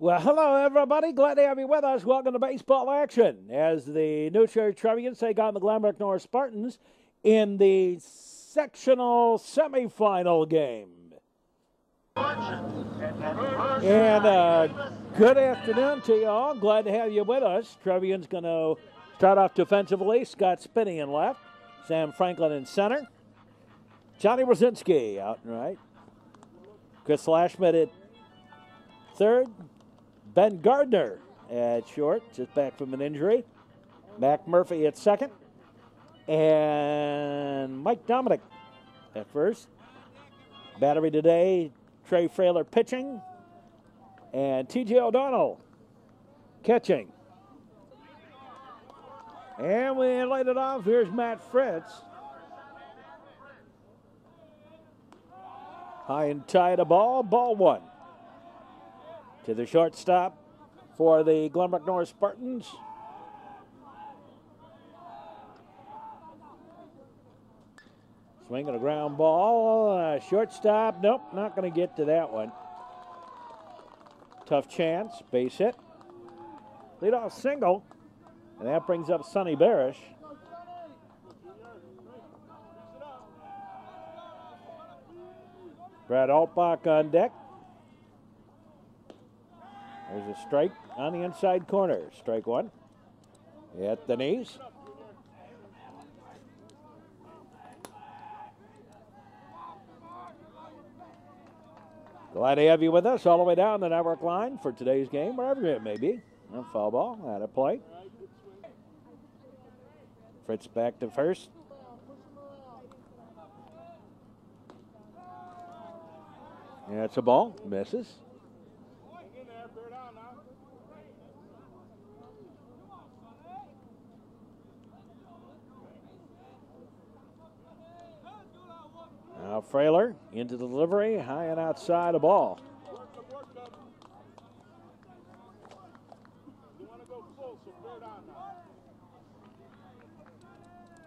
Well, hello, everybody. Glad to have you with us. Welcome to baseball action as the New Cherry Tribune take on the Glenbrook North Spartans in the sectional semifinal game. And good afternoon to you all. Glad to have you with us. Tribune's going to start off defensively. Scott Spinney in left. Sam Franklin in center. Johnny Rosinski out and right. Chris Lashmet at third. Ben Gardner at short, just back from an injury. Mac Murphy at second. And Mike Dominic at first. Battery today, Trey Frailer pitching. And T.J. O'Donnell catching. And we laid it off. Here's Matt Fritz. High and tight a ball. Ball one. To the shortstop for the Glenbrook North Spartans. Swinging a ground ball. Shortstop. Nope, not going to get to that one. Tough chance. Base hit. Leadoff single. And that brings up Sonny Barish. Brad Altbach on deck. There's a strike on the inside corner. Strike one. At the knees. Glad to have you with us all the way down the network line for today's game, wherever it may be. Foul ball out of play. Fritz back to first. That's a ball. Misses. Now Frailer into the delivery, high and outside a ball.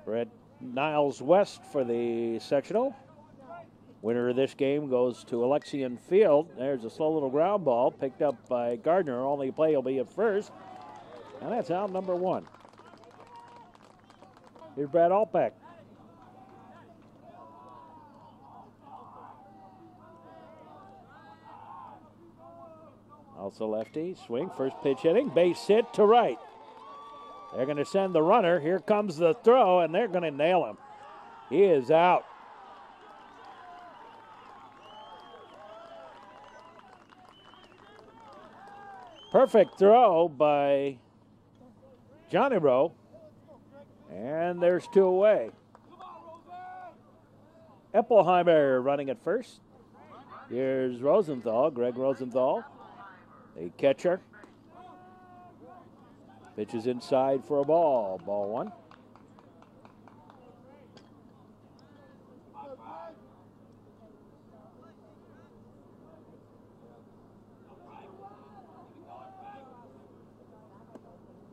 Brett Niles West for the sectional. Winner of this game goes to Alexian Field. There's a slow little ground ball picked up by Gardner. Only play will be at first. And that's out number one. Here's Brad Altbach. Also lefty, swing, first pitch hitting, base hit to right. They're going to send the runner. Here comes the throw, and they're going to nail him. He is out. Perfect throw by Johnny Rowe. And there's two away. Eppelheimer running at first. Here's Rosenthal, Greg Rosenthal, the catcher. Pitches inside for a ball. Ball one.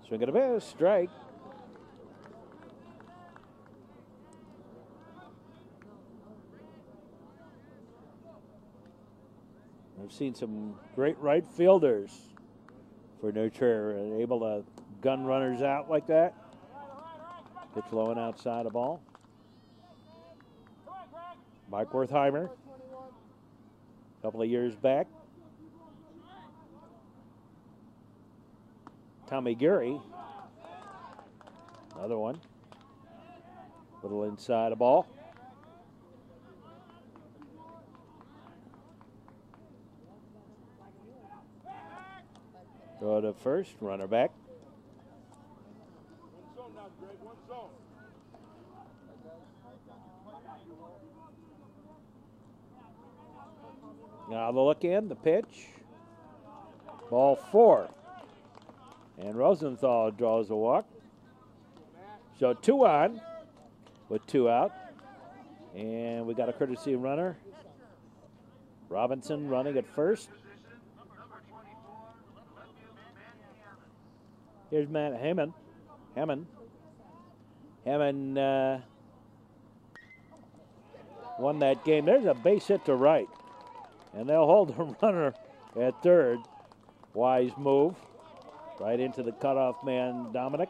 Swing and a miss, strike. I've seen some great right fielders for Nurture, able to gun runners out like that. Pitch low and outside a ball. Mike Wertheimer, a couple of years back. Tommy Geary, another one. Little inside a ball. Throw to first, runner back. Now the look in, the pitch. Ball four. And Rosenthal draws a walk. So two on with two out. And we got a courtesy runner. Robinson running at first. Here's Matt Hammond. Hammond won that game. There's a base hit to right. And they'll hold the runner at third. Wise move. Right into the cutoff man, Dominic.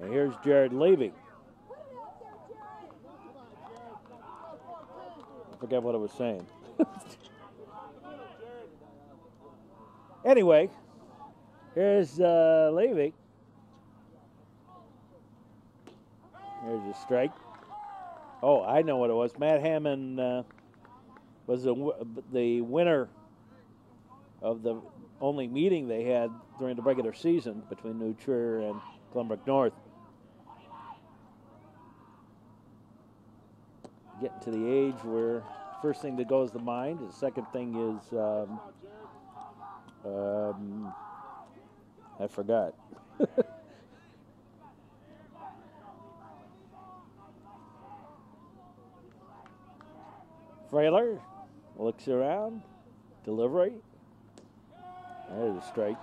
And here's Jared Levy. I forget what I was saying. Anyway, here's Levy. Here's a strike. Oh, I know what it was. Matt Hammond was the winner of the only meeting they had during the regular season between New Trier and Glenbrook North. Getting to the age where first thing that goes to mind, the second thing is I forgot. Frailer looks around, delivery. There's a strike.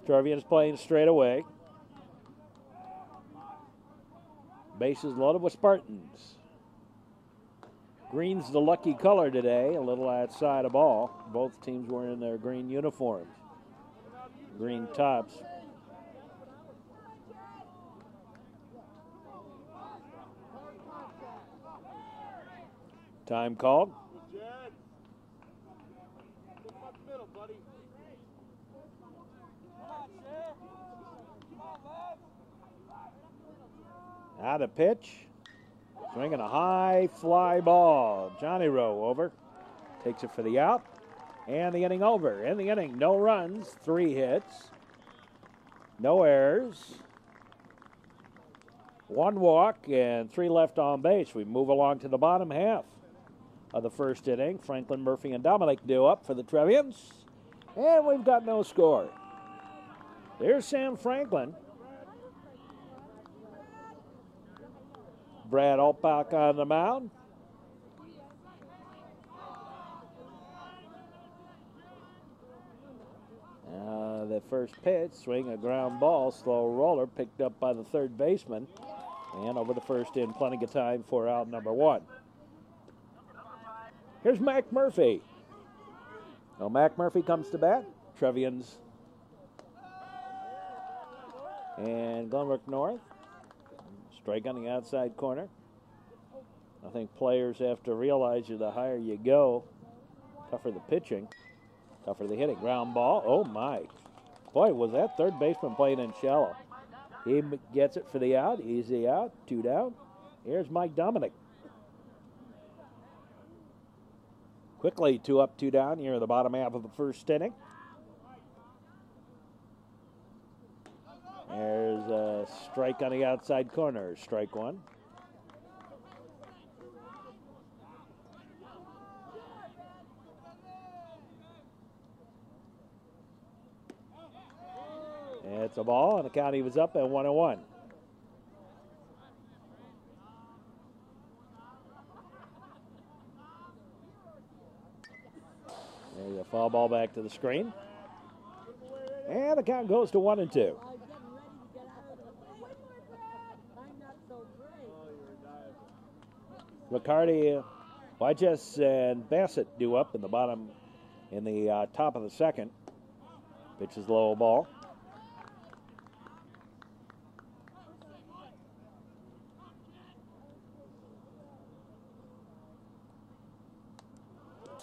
Trevian's playing straight away. Bases loaded with Spartans. Green's the lucky color today, a little outside of ball. Both teams were in their green uniforms. Green tops. Time called. Out of pitch. Swinging a high fly ball. Johnny Rowe over. Takes it for the out. And the inning over. In the inning, no runs, 3 hits. No errors. 1 walk and 3 left on base. We move along to the bottom half of the first inning. Franklin, Murphy, and Dominic due up for the Trevians. And we've got no score. There's Sam Franklin. Brad Olpach on the mound. The first pitch, swing a ground ball, slow roller, picked up by the third baseman. And over the first in, plenty of time for out number 1. Here's Mac Murphy. Well, Mac Murphy comes to bat. Trevians and Glenbrook North. Strike on the outside corner. I think players have to realize the higher you go, tougher the pitching, tougher the hitting. Ground ball. Oh, my. Boy, was that third baseman playing in shallow. He gets it for the out. Easy out. 2 down. Here's Mike Dominic. Quickly 2 up, 2 down here in the bottom half of the first inning. There's a strike on the outside corner. Strike 1. It's a ball, and the count he was up at 1-1. There's a foul ball back to the screen. And the count goes to 1-2. McCarty, Wychess, and Bassett due up in the bottom, in the top of the second. Pitches low ball.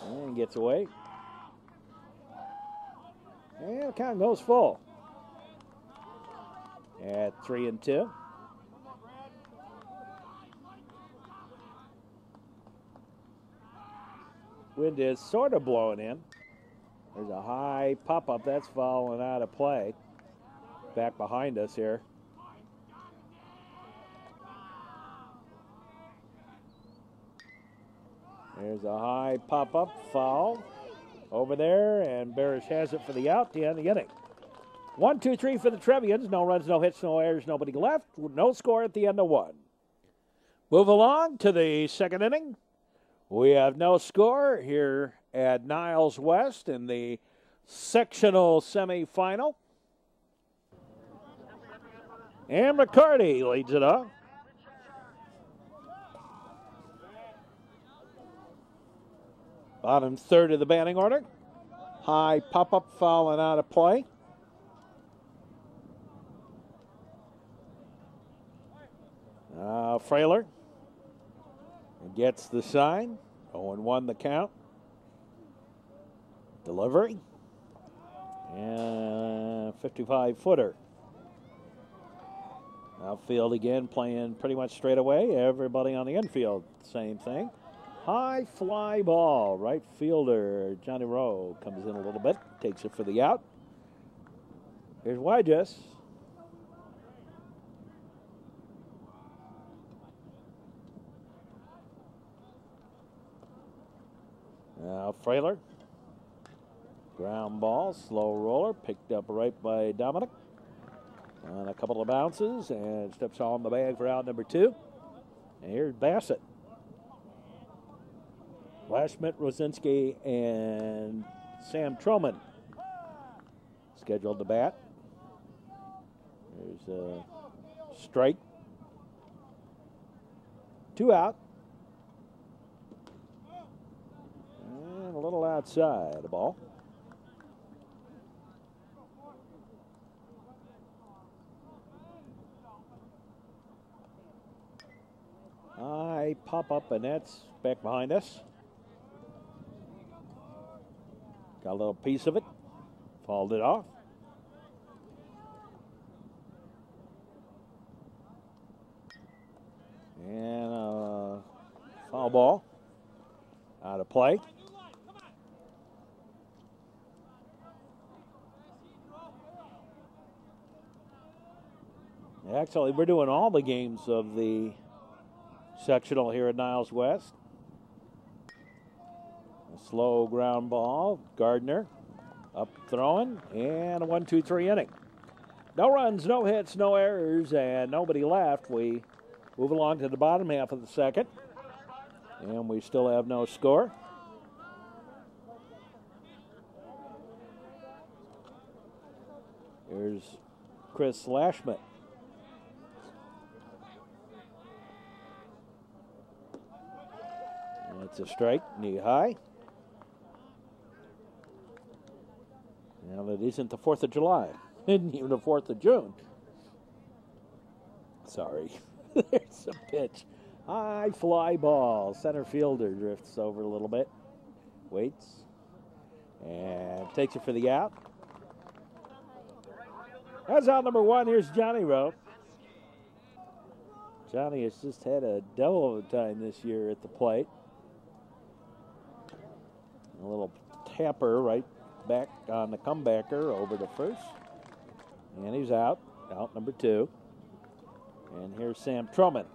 And gets away. And the count goes full. At 3-2. Wind is sort of blowing in. There's a high pop-up that's falling out of play. Back behind us here. There's a high pop-up foul over there, and Barish has it for the out to end the inning. 1-2-3 for the Trevians. No runs, no hits, no errors, nobody left. No score at the end of 1. Move along to the second inning. We have no score here at Niles West in the sectional semifinal. And McCarty leads it off. Bottom third of the batting order. High pop-up foul and out of play. Frailer gets the sign. 0-1 the count. Delivery. And 55-footer. Outfield again playing pretty much straight away. Everybody on the infield, same thing. High fly ball. Right fielder Johnny Rowe comes in a little bit. Takes it for the out. Here's Wyges. Now Frailer. Ground ball, slow roller, picked up right by Dominic. On a couple of bounces and steps on the bag for out number 2. And here's Bassett. Flashman, Rosinski, and Sam Truman scheduled to bat. There's a strike. 2 out. And a little outside the ball. High pop up, and that's back behind us. Got a little piece of it. Fouled it off. And a foul ball. Out of play. Actually, we're doing all the games of the sectional here at Niles West. A slow ground ball. Gardner up throwing, and a 1-2-3 inning. No runs, no hits, no errors, and nobody left. We move along to the bottom half of the second, and we still have no score. Here's Chris Lashman. That's a strike, knee high. Now that isn't the 4th of July. Isn't even the 4th of June. Sorry. There's a pitch. High fly ball. Center fielder drifts over a little bit. Waits. And takes it for the out. That's out number 1. Here's Johnny Rowe. Johnny has just had a devil of a time this year at the plate. A little tapper right back on the comebacker over to first. And he's out. Out number 2. And here's Sam Truman.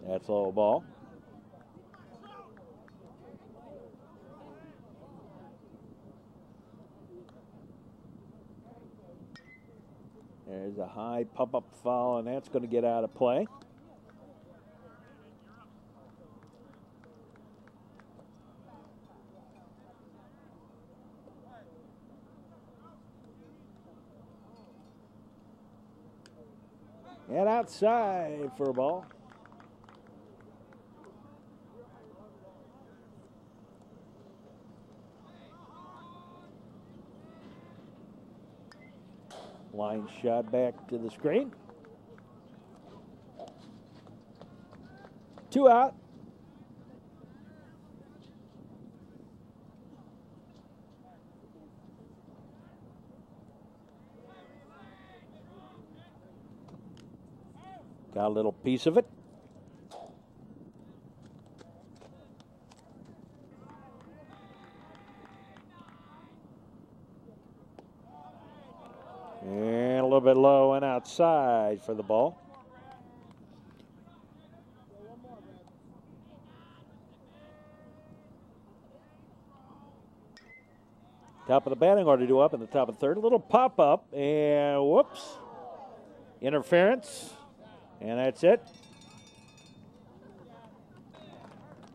That's low ball. There's a high pop-up foul, and that's going to get out of play. And outside for a ball. Line shot back to the screen. 2 out. Got a little piece of it. And a little bit low and outside for the ball. Top of the batting order due up in the top of the 3rd. A little pop up and whoops. Interference. And that's it.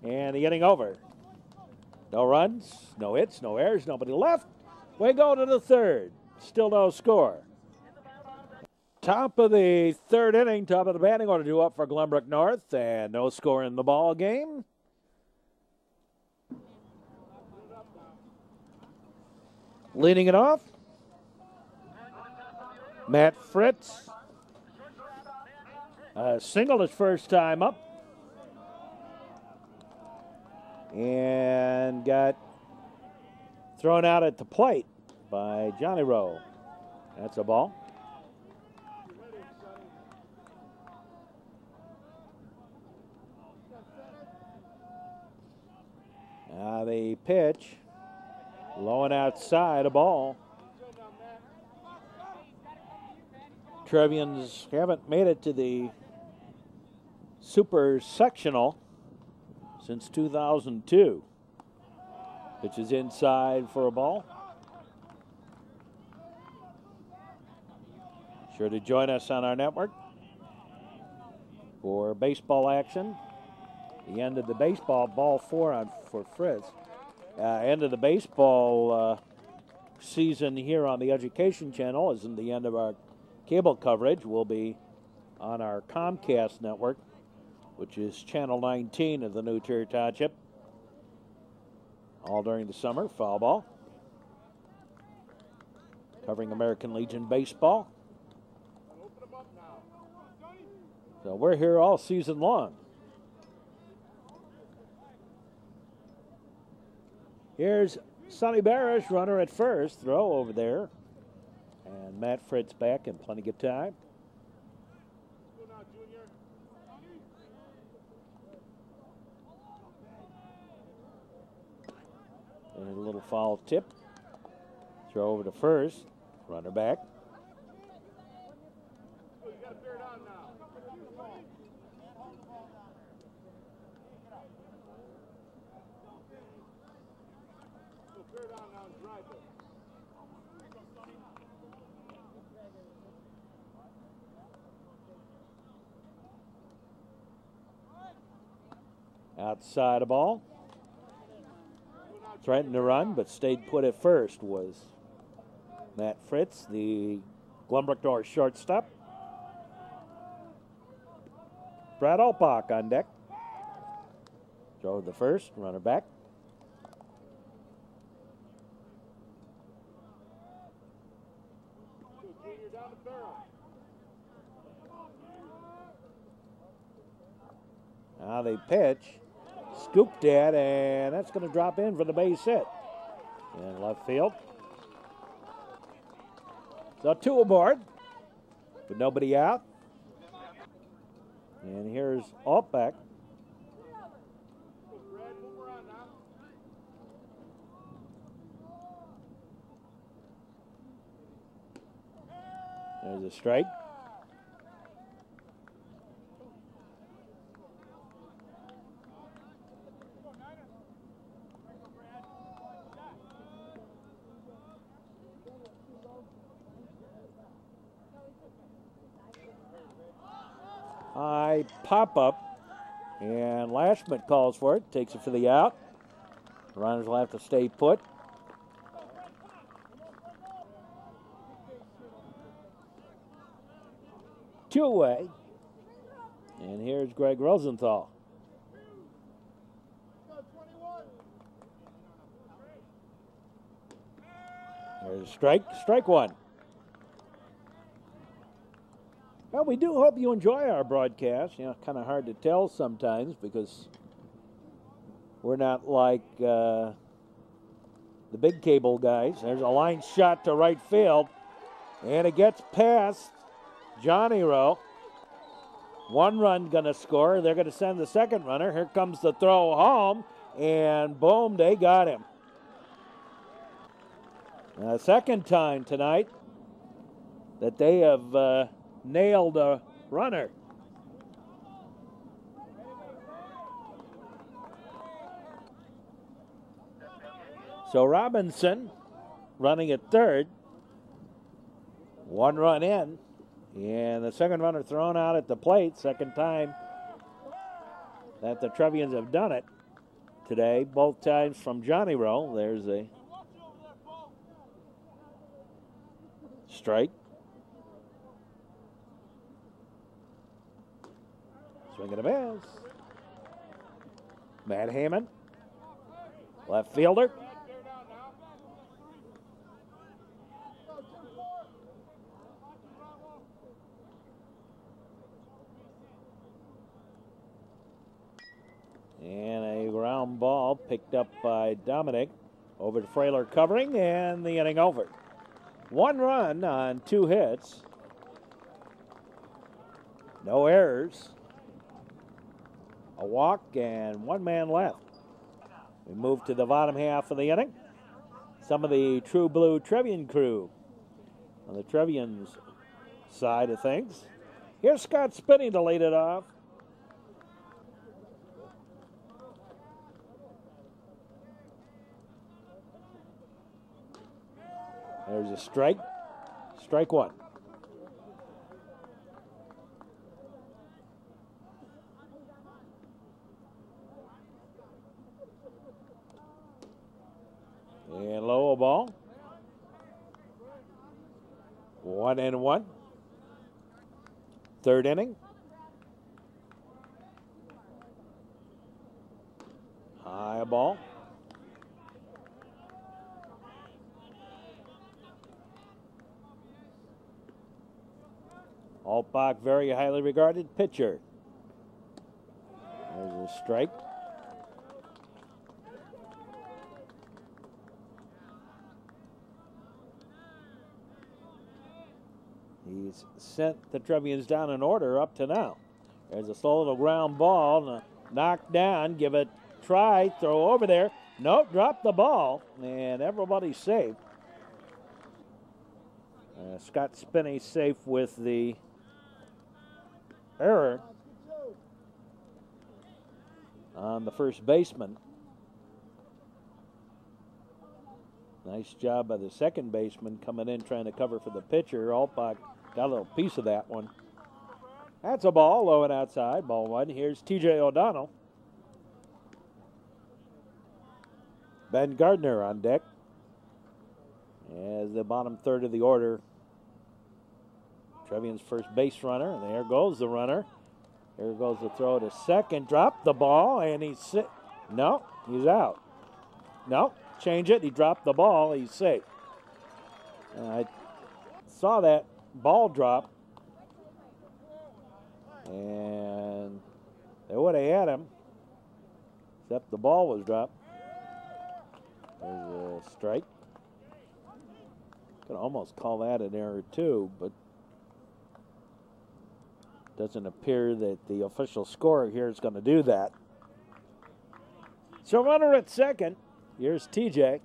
And the inning over. No runs, no hits, no errors, nobody left. We go to the third. Still no score. Top of the third inning, top of the batting order due up for Glenbrook North, and no score in the ball game. Leading it off, Matt Fritz. Singled his first time up. And got thrown out at the plate by Johnny Rowe. That's a ball. Now the pitch, low and outside, a ball. Trevians haven't made it to the super sectional since 2002. Pitch is inside for a ball. Sure to join us on our network for baseball action. The end of the baseball, ball 4 for Fritz. End of the baseball season here on the Education Channel isn't the end of our cable coverage. We'll be on our Comcast network, which is Channel 19 of the New Trier Township. All during the summer, foul ball. Covering American Legion baseball. So we're here all season long. Here's Sonny Barish, runner at first. Throw over there. And Matt Fritz back in plenty of time. And a little foul tip. Throw over to first. Runner back. Outside a ball. Threatened to run, but stayed put at first was Matt Fritz, the Glenbrook North shortstop. Brad Alpach on deck. Throw to the first, runner back. Now they pitch. Scooped at, and that's going to drop in for the base hit. In left field. So 2 aboard, with nobody out. And here's Altbeck. There's a strike. High pop-up, and Lashman calls for it, takes it for the out. Runners will have to stay put. Two away, and here's Greg Rosenthal. There's a strike 1. Well, we do hope you enjoy our broadcast. You know, kind of hard to tell sometimes because we're not like the big cable guys. There's a line shot to right field, and it gets past Johnny Rowe. 1 run going to score. They're going to send the second runner. Here comes the throw home, and boom, they got him. Second time tonight that they have nailed a runner. So Robinson running at third. 1 run in. And the second runner thrown out at the plate. Second time that the Trevians have done it today. Both times from Johnny Rowe. There's a Strike. Swing and a miss. Matt Heyman, left fielder. And a ground ball picked up by Dominic. Over to Frailer covering, and the inning over. 1 run on 2 hits. No errors. A walk and 1 man left. We move to the bottom half of the inning. Some of the True Blue Trevian crew on the Trevians side of things. Here's Scott Spinney to lead it off. There's a strike. Strike 1. And low ball. 1-1. 3rd inning. High ball. Altbach, very highly regarded pitcher. There's a strike. He's sent the Trevians down in order up to now. There's a slow little ground ball, knocked down, give it a try, throw over there. Nope, drop the ball, and everybody's safe. Scott Spinney safe with the error on the first baseman. Nice job by the second baseman coming in trying to cover for the pitcher. Altbach got a little piece of that one. That's a ball, low and outside, ball 1. Here's TJ O'Donnell. Ben Gardner on deck as the bottom third of the order. Trevian's first base runner, and there goes the runner. There goes the throw to second. Dropped the ball, and he's no, he's out. No, change it. He dropped the ball. He's safe. I saw that ball drop, and they would have had him, except the ball was dropped. There's a strike. Could almost call that an error too, but doesn't appear that the official scorer here is going to do that. So runner at second. Here's TJ.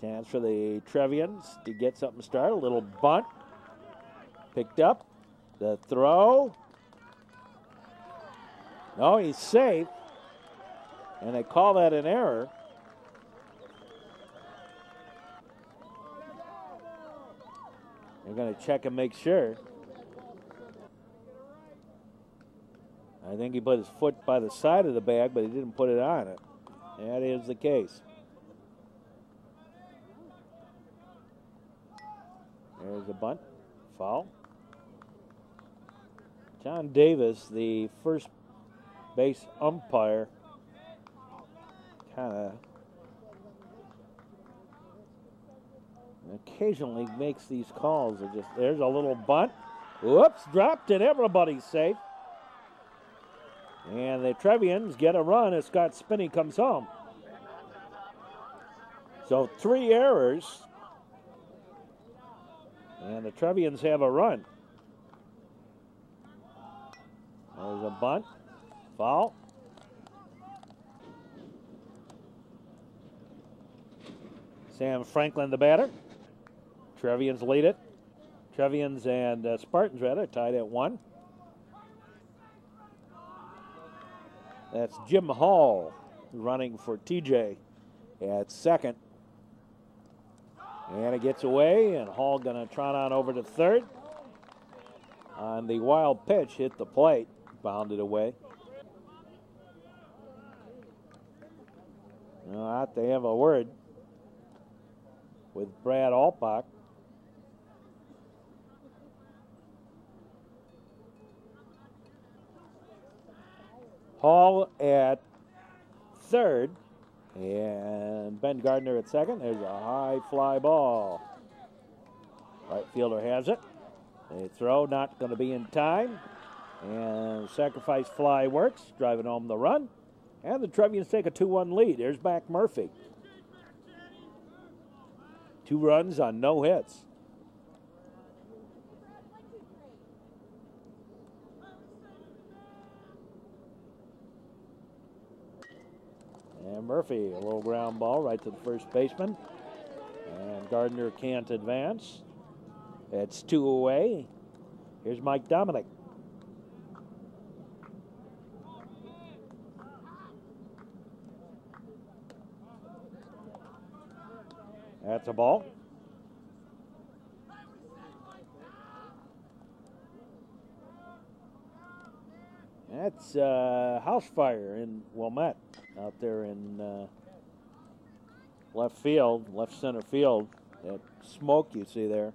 Chance for the Trevians to get something started. A little bunt. Picked up. The throw. No, he's safe. And they call that an error. They're going to check and make sure. I think he put his foot by the side of the bag, but he didn't put it on it. That is the case. There's a bunt. Foul. John Davis, the first base umpire, kind of occasionally makes these calls. There's a little bunt. Whoops, dropped it. Everybody's safe. And the Trevians get a run as Scott Spinney comes home. So 3 errors. And the Trevians have a run. There's a bunt. Foul. Sam Franklin, the batter. Trevians lead it. Trevians and Spartans, rather, tied at 1. That's Jim Hall running for TJ at second. And it gets away, and Hall going to trot on over to third. On the wild pitch, hit the plate, bounded away. They have a word with Brad Altbach. Hall at third. And Ben Gardner at second. There's a high fly ball. Right fielder has it. A throw not going to be in time. And sacrifice fly works, driving home the run. And the Trevians take a 2-1 lead. There's back Murphy. 2 runs on no hits. And Murphy, a little ground ball right to the first baseman. And Gardner can't advance. It's 2 away. Here's Mike Dominic. That's a ball. That's house fire in Wilmette out there in left field, left center field. That smoke you see there.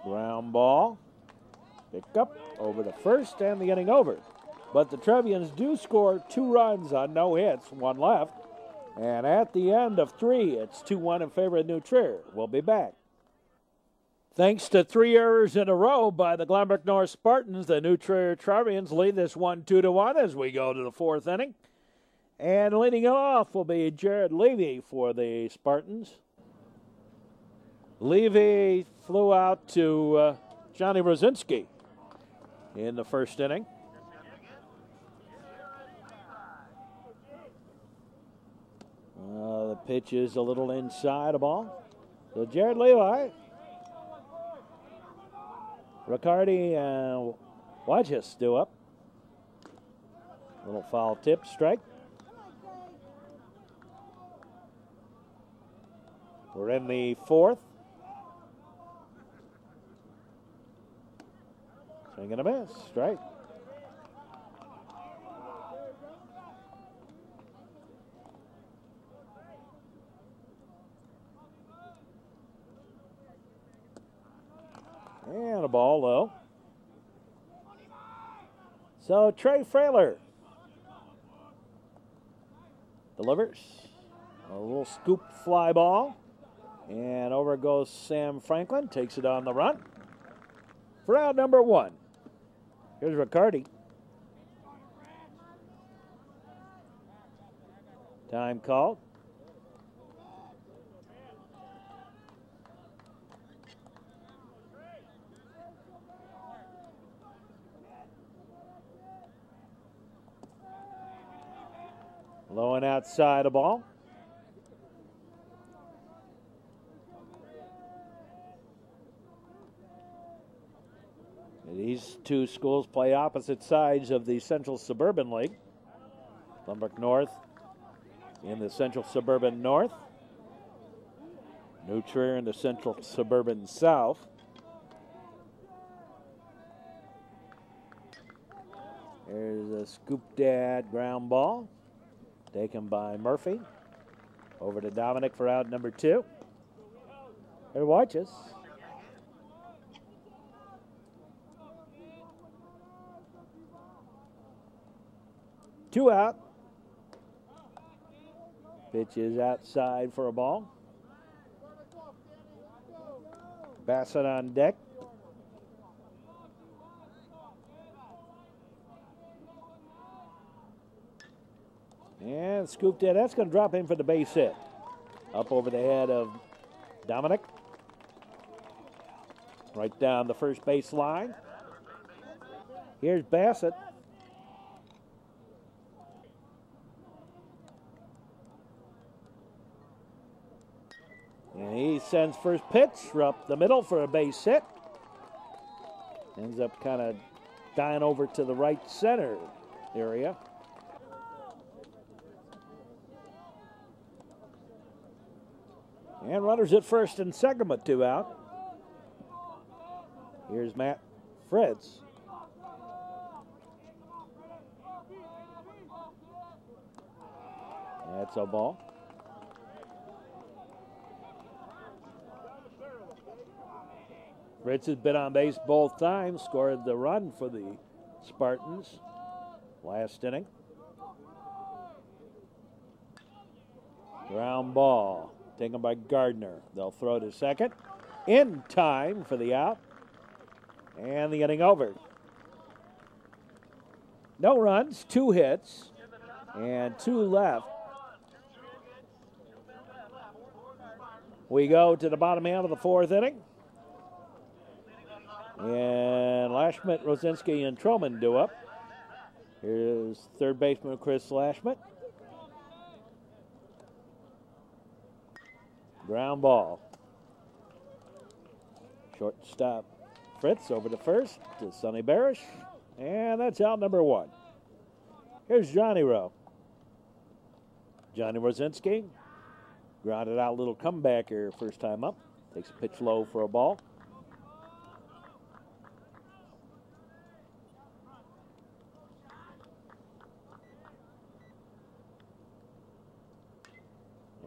Ground ball. Pick up over to first and the inning over. But the Trevians do score 2 runs on no hits, 1 left. And at the end of 3, it's 2-1 in favor of New Trier. We'll be back. Thanks to 3 errors in a row by the Glenbrook North Spartans, the New Trier Trevians lead this one 2-1 as we go to the 4th inning. And leading it off will be Jared Levy for the Spartans. Levy flew out to Johnny Rosinski in the 1st inning. The pitch is a little inside a ball. So Jared Levi, Riccardi, and Watches do up. Little foul tip, strike. We're in the 4th. Swing and a miss, strike. And a ball low. So Trey Frailer delivers a little scoop fly ball. And over goes Sam Franklin, takes it on the run. For out number 1. Here's Riccardi. Time called. Low and outside a ball. These 2 schools play opposite sides of the Central Suburban League. Glenbrook North in the Central Suburban North. New Trier in the Central Suburban South. There's a scoop dad ground ball taken by Murphy. Over to Dominic for out number 2. Here Watches. Two out. Pitch is outside for a ball. Bassett on deck. And scooped in. That's going to drop in for the base hit. Up over the head of Dominic. Right down the first base line. Here's Bassett. And he sends first pitch up the middle for a base hit. Ends up kind of dying over to the right center area. And runners at first and second, but 2 out. Here's Matt Fritz. That's a ball. Fritz has been on base both times, scored the run for the Spartans last inning. Ground ball taken by Gardner. They'll throw to second in time for the out. And the inning over. No runs, 2 hits, and 2 left. We go to the bottom half of the 4th inning. And Lashmet, Rosinski, and Troman do up. Here's third baseman Chris Lashmet. Ground ball. Shortstop Fritz over to first to Sonny Barish. And that's out number 1. Here's Johnny Rowe. Johnny Rosinski grounded out, a little comeback here first time up. Takes a pitch low for a ball.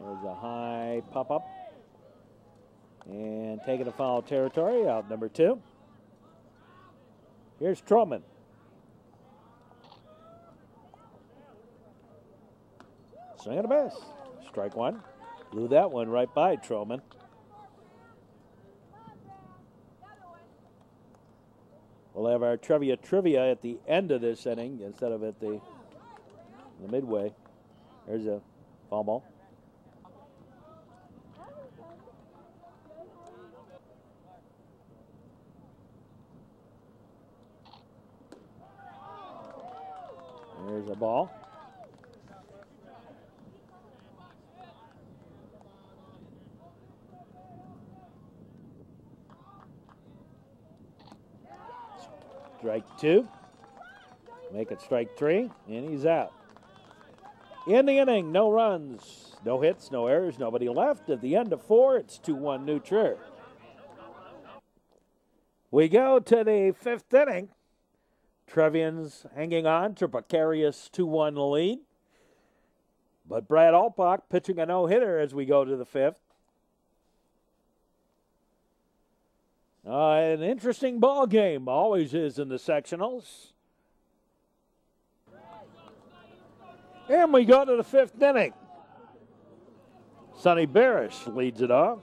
There's a high pop-up. And taking a foul territory, out number 2. Here's Troman. Swing and a miss. Strike 1. Blew that one right by Troman. We'll have our trivia at the end of this inning instead of at the midway. There's a foul ball. There's a ball. Strike 2. Make it strike 3, and he's out. In the inning, no runs, no hits, no errors, nobody left. At the end of 4, it's 2-1 New Trier. We go to the 5th inning. Trevian's hanging on to a precarious 2-1 lead. But Brad Alpach pitching a no-hitter as we go to the 5th. An interesting ball game, always is in the sectionals. And we go to the 5th inning. Sonny Barish leads it off.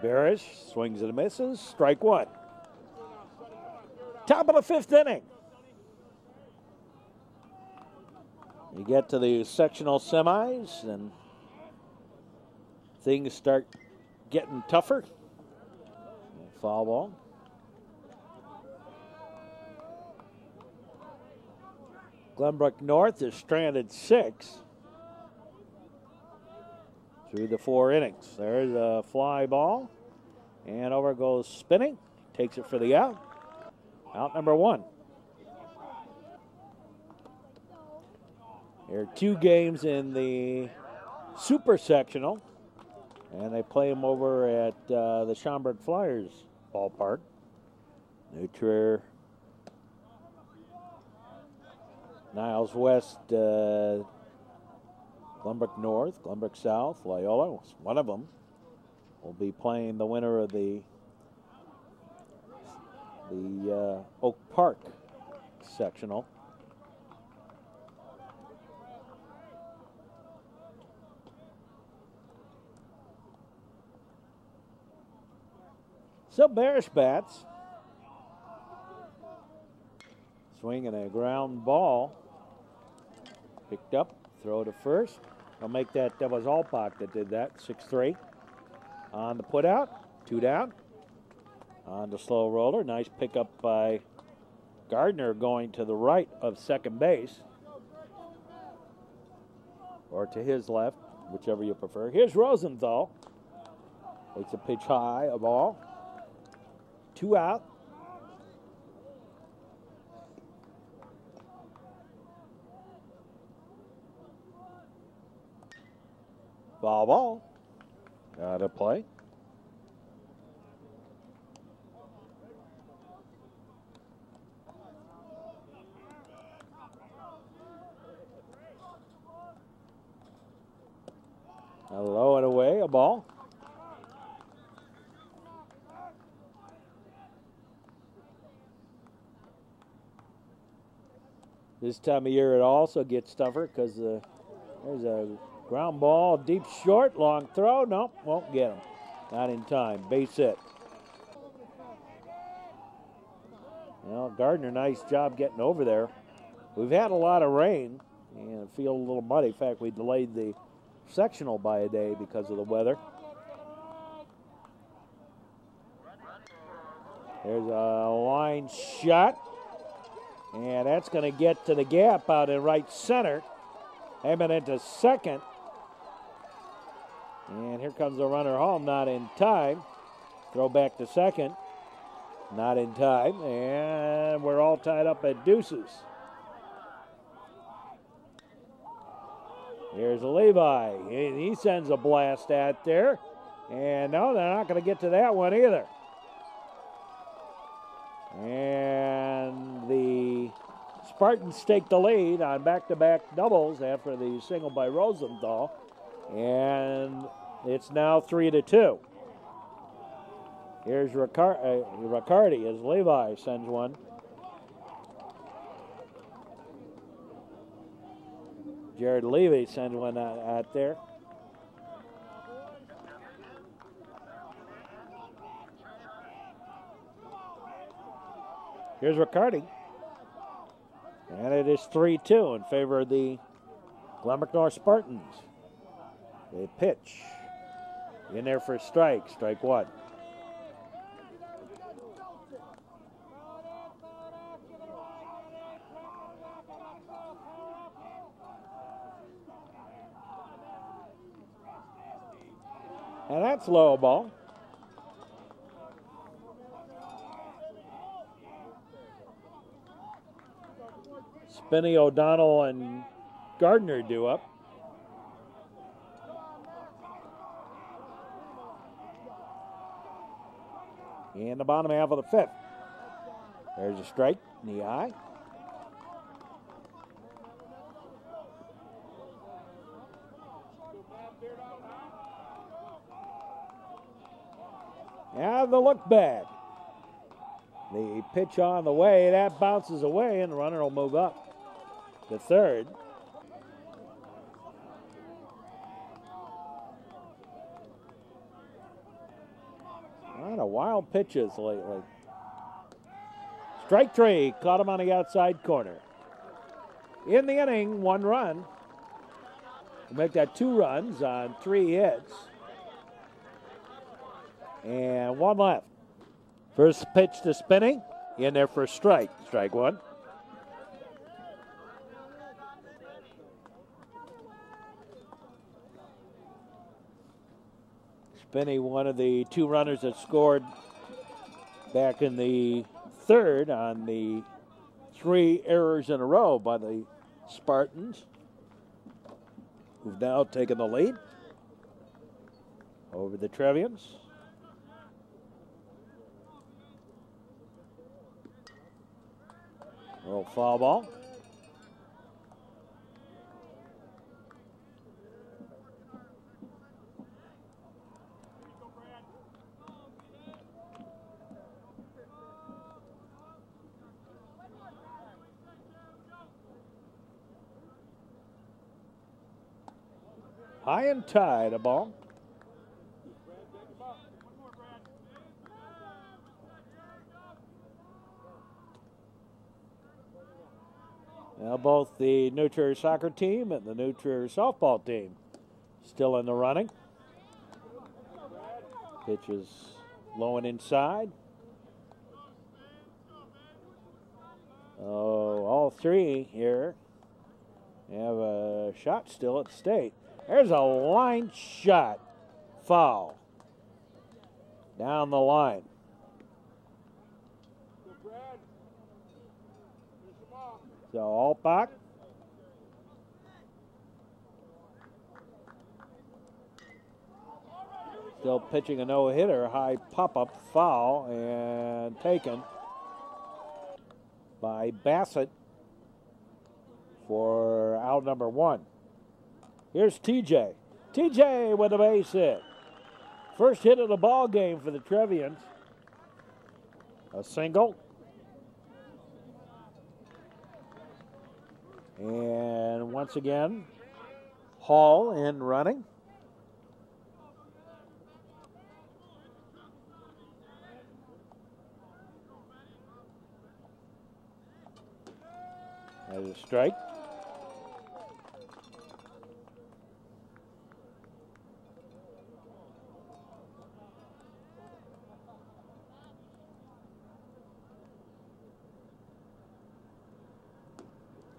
Barish swings and misses. Strike 1. Top of the 5th inning. You get to the sectional semis and things start getting tougher. Foul ball. Glenbrook North is stranded 6 through the 4 innings. There's a fly ball, and over goes spinning. Takes it for the out. Out number 1. There are 2 games in the super sectional, and they play them over at the Schaumburg Flyers ballpark. New Trier, Niles West, Glenbrook North, Glenbrook South, Loyola, one of them, will be playing the winner of the Oak Park sectional. So Barish bats. Swinging a ground ball. Picked up, throw to first. I'll make that was Alpach that did that, 6-3. On the putout, 2 down. On the slow roller, nice pickup by Gardner going to the right of second base. Or to his left, whichever you prefer. Here's Rosenthal. Takes a pitch high, a ball. 2 out. Foul ball. Out of play. Low and away, a ball. This time of year it also gets tougher because there's a ground ball, deep short, long throw. Nope, won't get him. Not in time. Base hit. Well, Gardner, nice job getting over there. We've had a lot of rain and it feels a little muddy. In fact, we delayed the sectional by a day because of the weather. There's a line shot. And that's going to get to the gap out in right center. Aiming into second. And here comes the runner home, not in time. Throw back to second. Not in time. And we're all tied up at deuces. Here's Levi. He sends a blast out there. And no, they're not going to get to that one either. And the Spartans take the lead on back-to-back doubles after the single by Rosenthal. And it's now 3-2. Here's Riccardi as Levi sends one. Jared Levy sends one out there. Here's Riccardi. And it is 3-2 in favor of the Glenbrook North Spartans. They pitch. In there for a strike. Strike one. And that's low ball. Spinney, O'Donnell, and Gardner do up. In the bottom half of the fifth. There's a strike in the eye. And the look back. The pitch on the way, that bounces away, and the runner will move up to third. A lot of wild pitches lately. Strike three, caught him on the outside corner. In the inning, 1 run. We'll make that 2 runs on 3 hits. And 1 left. First pitch to Spinney. In there for a strike. Strike one. Spinney, one of the 2 runners that scored back in the third on the 3 errors in a row by the Spartans, who've now taken the lead over the Trevians. Little foul ball. High and tied, a ball. Now both the New Trier soccer team and the New Trier softball team still in the running. Pitch is low and inside. Oh, all 3 here have a shot still at stake. There's a line shot. Foul. Down the line. So Altbach. Still pitching a no-hitter. High pop-up, foul, and taken by Bassett for out number 1. Here's TJ. TJ with a base hit. First hit of the ball game for the Trevians. A single. And once again, Hall in running. There's a strike.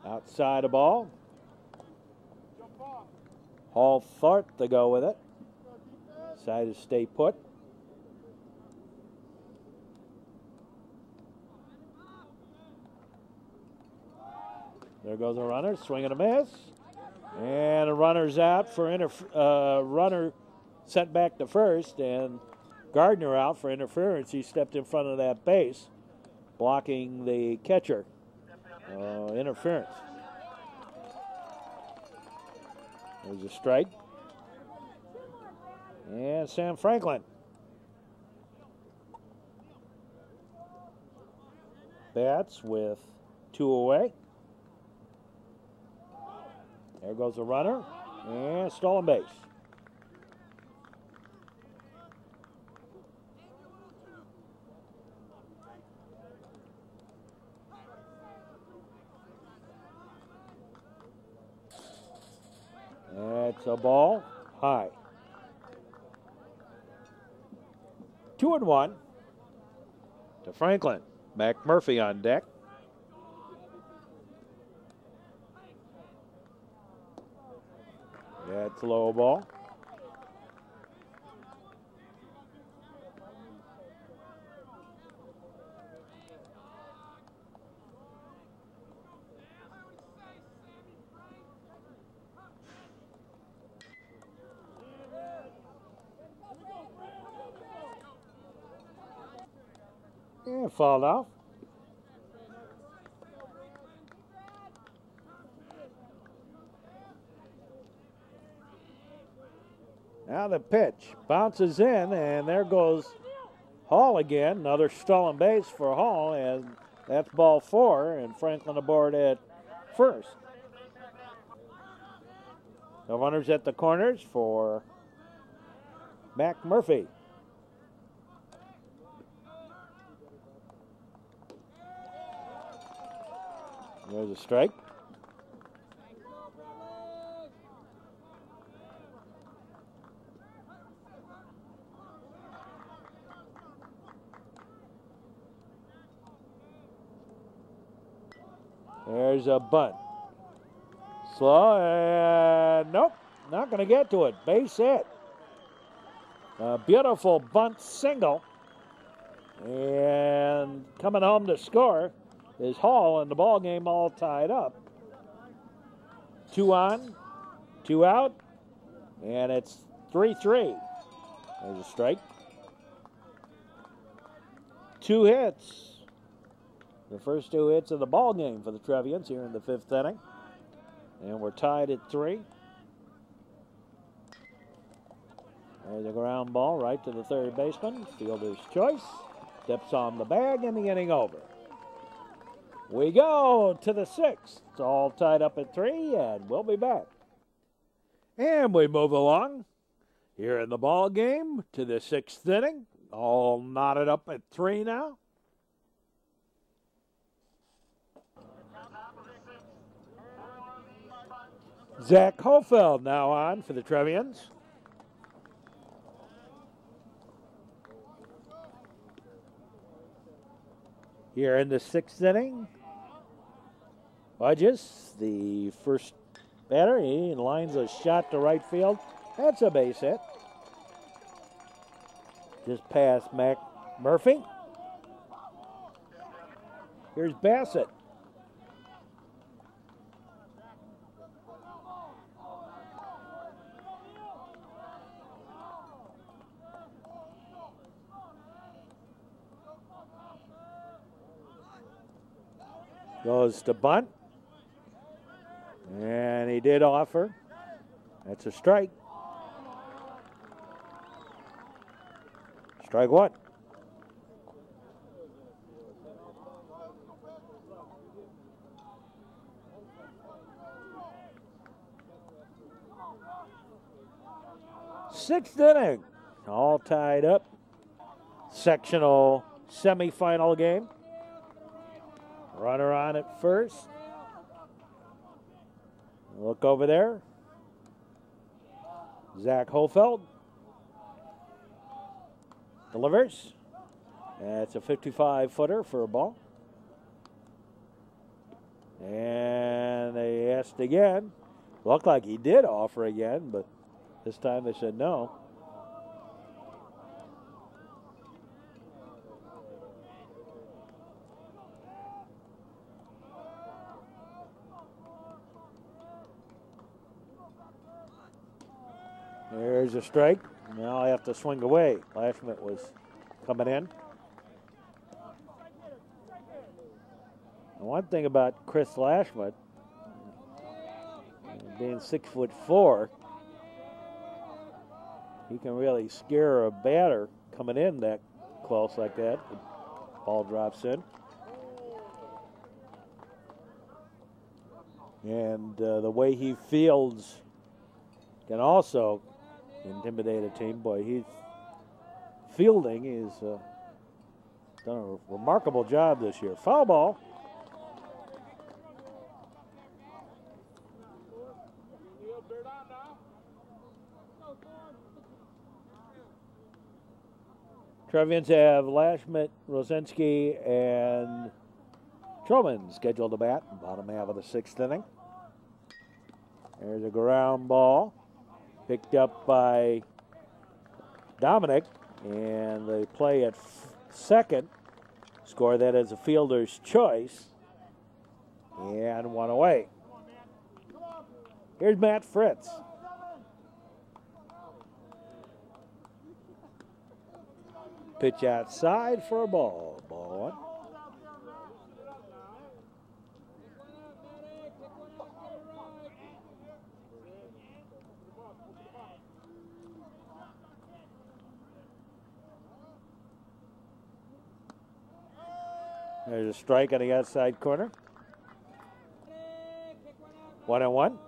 Outside a ball. Hall thought to go with it. Decided to stay put. There goes a runner, swing and a miss. And a runner's out for runner sent back to first, and Gardner out for interference. He stepped in front of that base, blocking the catcher. Interference. There's a strike. And Sam Franklin. Bats with 2 away. There goes a runner, and stolen base. That's a ball high. 2-1 to Franklin. Mac Murphy on deck. That's a low ball. And fouled off. Now the pitch bounces in, and there goes Hall again. Another stolen base for Hall, and that's ball 4, and Franklin aboard at first. The runners at the corners for Mac Murphy. There's a strike. There's a bunt. Slow, and nope, not going to get to it. Base hit. A beautiful bunt single. And coming home to score is Hall, and the ball game all tied up. 2 on, 2 out, and it's 3-3. There's a strike. 2 hits. The first 2 hits of the ball game for the Trevians here in the 5th inning. And we're tied at 3. There's a ground ball right to the third baseman. Fielder's choice. Steps on the bag, and the inning over. We go to the 6th. It's all tied up at 3, and we'll be back. And we move along here in the ball game to the 6th inning. All knotted up at 3 now. Zach Hofeld now on for the Trevians. Here in the 6th inning, Budges, the first batter, he lines a shot to right field. That's a base hit. Just past Mac Murphy. Here's Bassett. Goes to bunt. And he did offer. That's a strike. Strike one. Sixth inning, all tied up. Sectional semifinal game. Runner on at first. Look over there. Zach Hofeld delivers. That's a 55-footer for a ball. And they asked again. Looked like he did offer again, but this time they said no. There's a strike. Now I have to swing away. Lashmet was coming in. One thing about Chris Lashmet, being 6'4", he can really scare a batter coming in that close like that. The ball drops in. And the way he fields can also intimidate a team. Boy, he's fielding is done a remarkable job this year. Foul ball. Trevians have Lashmet, Rosinski, and Truman scheduled to bat in the bottom half of the sixth inning. There's a ground ball picked up by Dominic, and they play at second. Score that as a fielder's choice, and one away. Here's Matt Fritz. Pitch outside for a ball. Ball one. There's a strike on the outside corner. 1-1.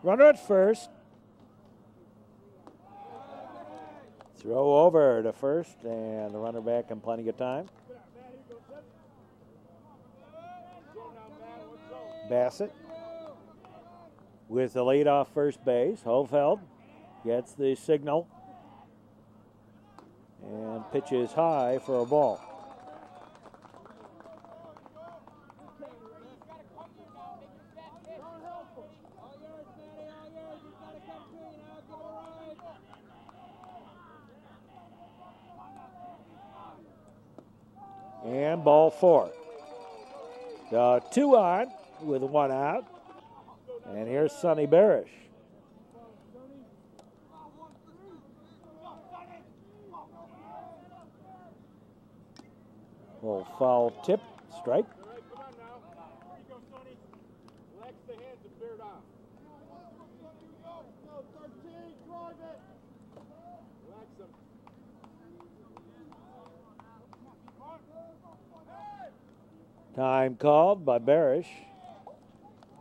Runner at first. Throw over to first, and the runner back in plenty of time. Bassett with the lead off first base. Hofeld gets the signal and pitches high for a ball. And ball four. So 2 on with 1 out. And here's Sonny Barish. Little foul tip, strike. Time called by Barish.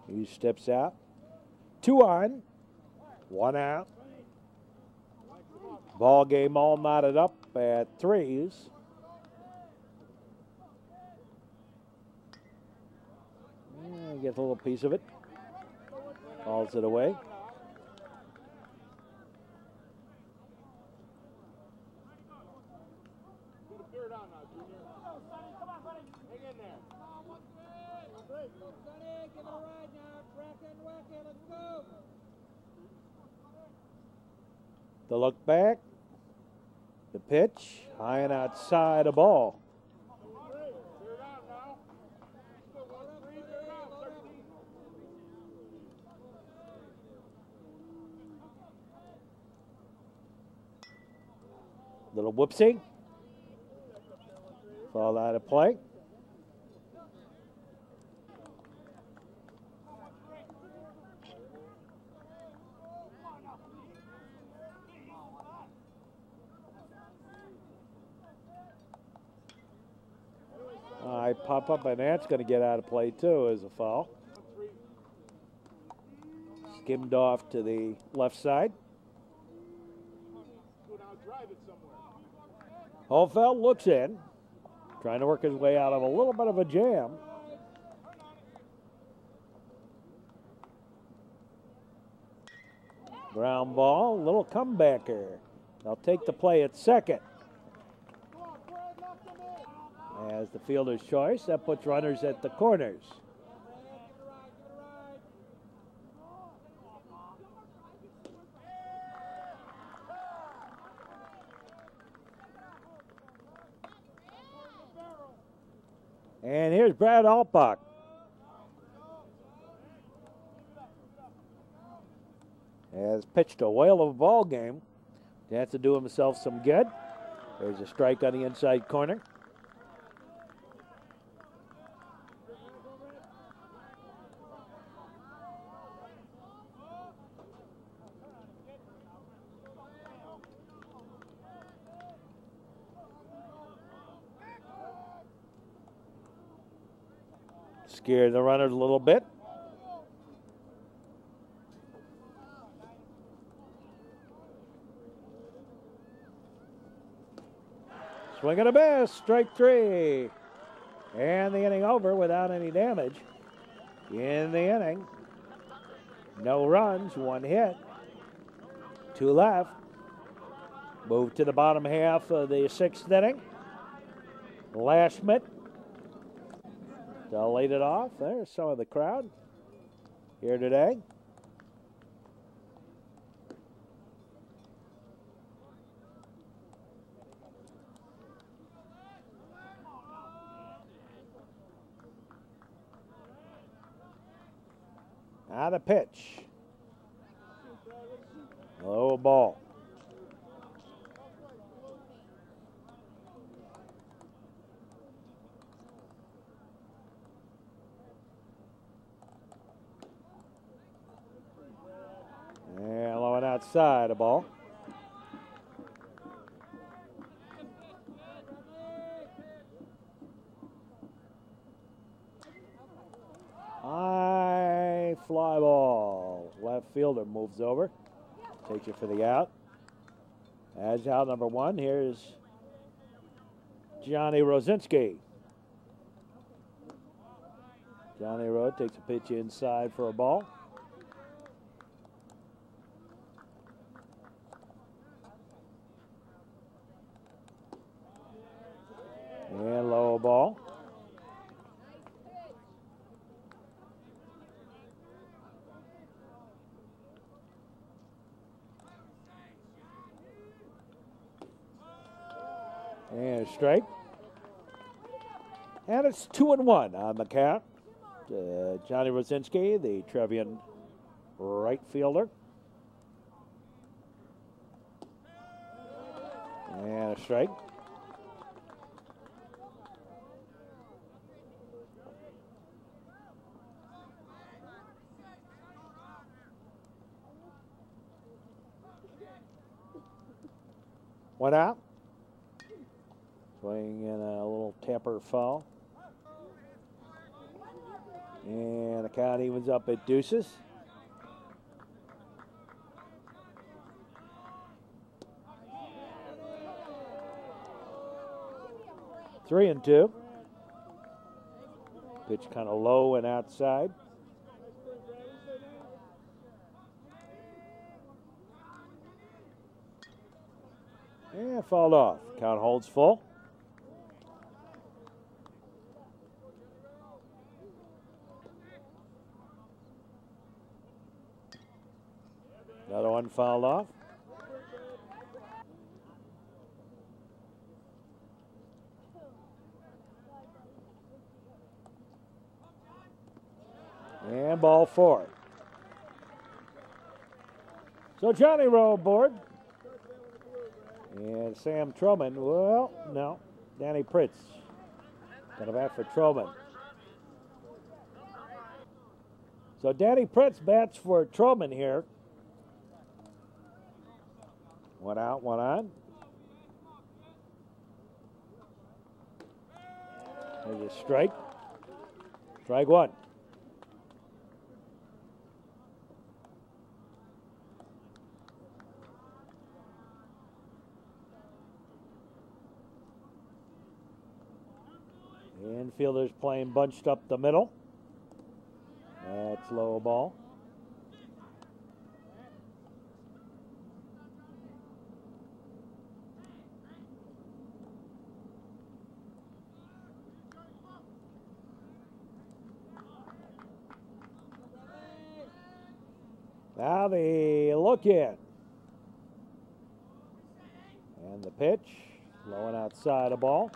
He steps out. 2 on, 1 out. Ball game all knotted up at 3s. Gets a little piece of it. Calls it away. The look back. The pitch. High and outside a ball. Little whoopsie. Fall out of play. pop up, and that's going to get out of play too as a foul. Skimmed off to the left side. Holfeld looks in, trying to work his way out of a little bit of a jam. Ground ball, little comebacker. They'll take the play at second. As the fielder's choice, that puts runners at the corners. And here's Brad Alpbach. Has pitched a whale of a ball game. Chance to do himself some good. There's a strike on the inside corner. Scare the runners a little bit. Swing and a miss, strike three. And the inning over without any damage. In the inning, no runs, one hit, two left. Move to the bottom half of the sixth inning. Lashmet. They'll lead it off. There's some of the crowd here today. Now the pitch. Low ball. And low and outside a ball. High fly ball. Left fielder moves over. Takes it for the out. As out number one, here's Johnny Rosinski. Johnny Rowe takes a pitch inside for a ball. And low ball. And a strike. And it's 2-1 on the count. Johnny Rosinski, the Trevian right fielder. And a strike. One out. Swing in a little tamper foul. And the count evens up at deuces. Three and two. Pitch kind of low and outside. And fouled off. Count holds full. Another one fouled off. And ball four. So Johnny Rowe aboard. And Sam Truman, well, no. Danny Pritz. Gonna bat for Truman. So Danny Pritz bats for Truman here. One out, one on. There's a strike. Strike one. Infielders playing bunched up the middle. That's low ball. Now the look in. And the pitch, low and outside the ball.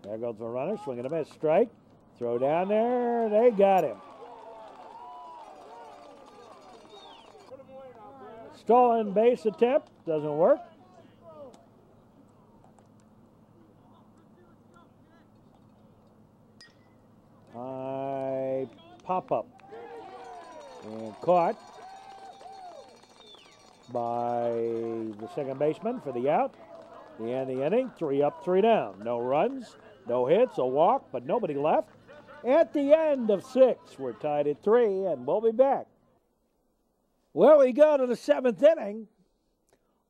There goes the runner, swinging a miss, strike. Throw down there, they got him. Stolen base attempt, doesn't work. High pop-up. And caught by the second baseman for the out. The end of the inning, 3 up, 3 down. No runs, no hits, a walk, but nobody left. At the end of 6, we're tied at 3, and we'll be back. Well, we go to the 7th inning,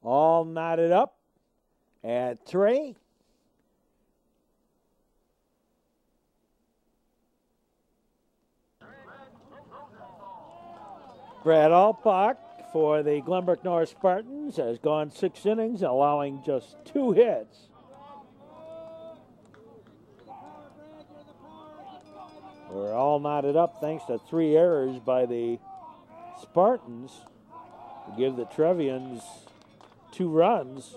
all knotted up at 3. Brad Alpach for the Glenbrook North Spartans has gone 6 innings, allowing just 2 hits. We're all knotted up thanks to 3 errors by the Spartans to give the Trevians 2 runs.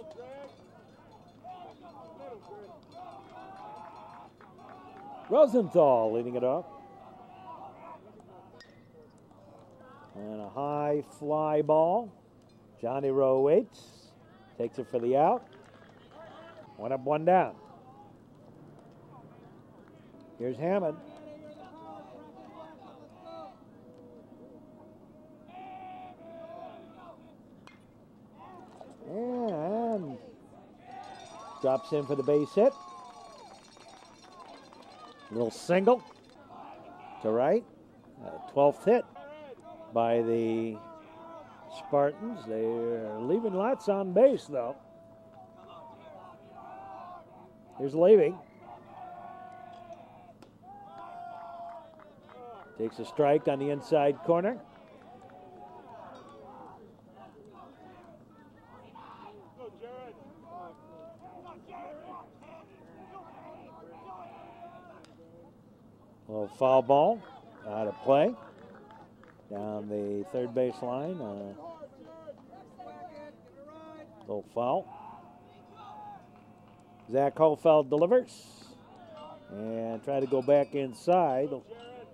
Rosenthal leading it off. And a high fly ball. Johnny Rowe waits. Takes it for the out. 1 up, 1 down. Here's Hammond. And drops in for the base hit. Little single to right. 12th hit by the Spartans. They're leaving lots on base, though. Here's Levy. Takes a strike on the inside corner. Little foul ball out of play. Down the third base line. Little foul. Zach Hofeld delivers. And try to go back inside. A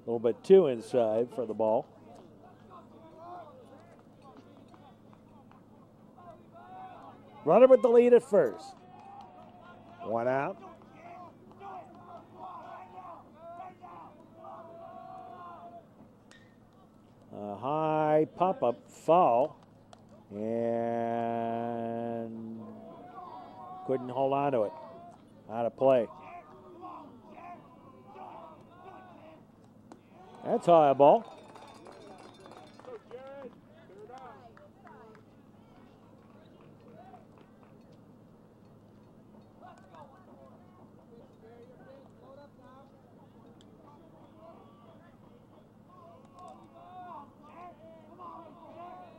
little bit too inside for the ball. Runner with the lead at first. 1 out. A high pop-up foul, and couldn't hold on to it. Out of play. That's high ball.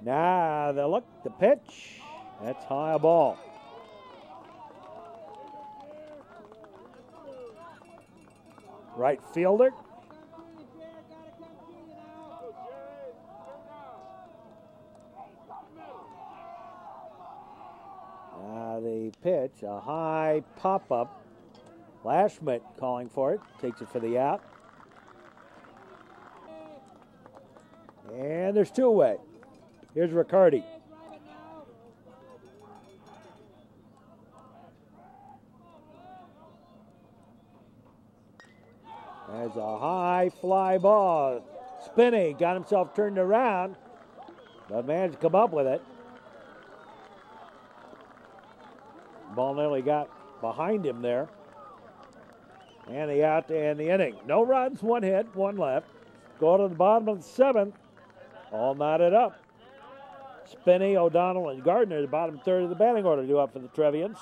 Now the look, the pitch. That's high ball. Right fielder. Now the pitch, a high pop-up. Lashmet calling for it. Takes it for the out. And there's 2 away. Here's Riccardi. There's a high fly ball. Spinney got himself turned around, but managed to come up with it. Ball nearly got behind him there. And the out to end the inning. No runs, one hit, one left. Go to the bottom of the seventh. All knotted up. Spinney, O'Donnell, and Gardner, the bottom third of the batting order, due up for the Trevians.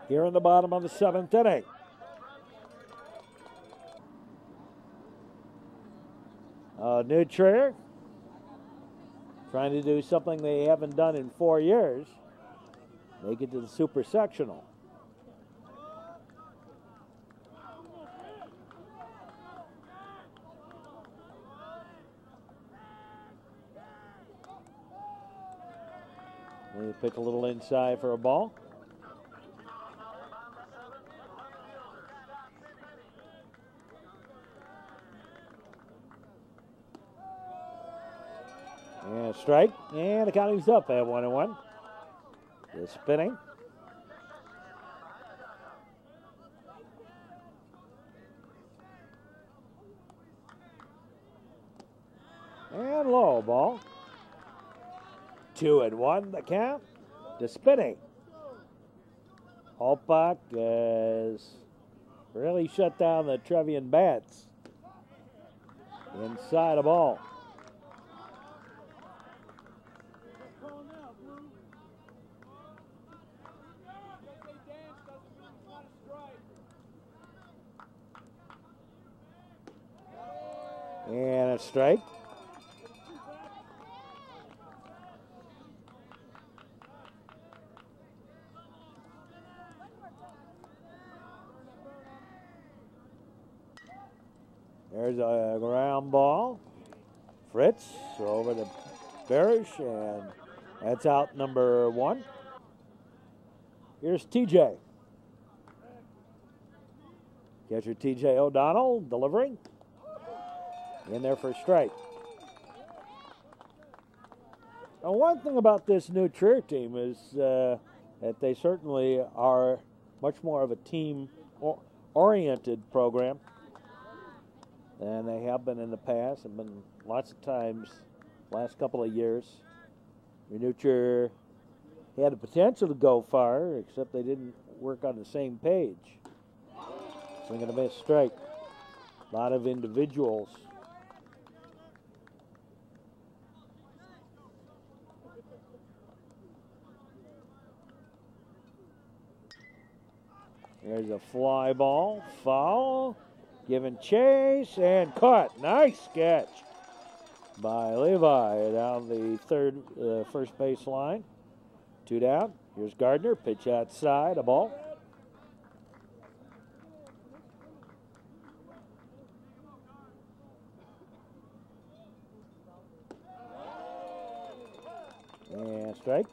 Here in the bottom of the seventh inning. New Trier trying to do something they haven't done in 4 years. Make it to the super sectional. They pitch a little inside for a ball. And a strike, and the count is up at 1-1. The spinning. And low ball. 2-1 the count. The spinning. Holbach has really shut down the Trevian bats. Inside a ball. And a strike. There's a ground ball. Fritz over to Barish, and that's out number 1. Here's TJ. Catcher TJ O'Donnell delivering. In there for a strike. Now, one thing about this New Trier team is that they certainly are much more of a team-oriented program than they have been in the past. And been lots of times last couple of years. New Trier had the potential to go far, except they didn't work on the same page. Swing and a miss, strike. A lot of individuals. There's a fly ball, foul, giving chase, and caught. Nice catch by Levi down the first base line. 2 down. Here's Gardner, pitch outside, a ball. And strike.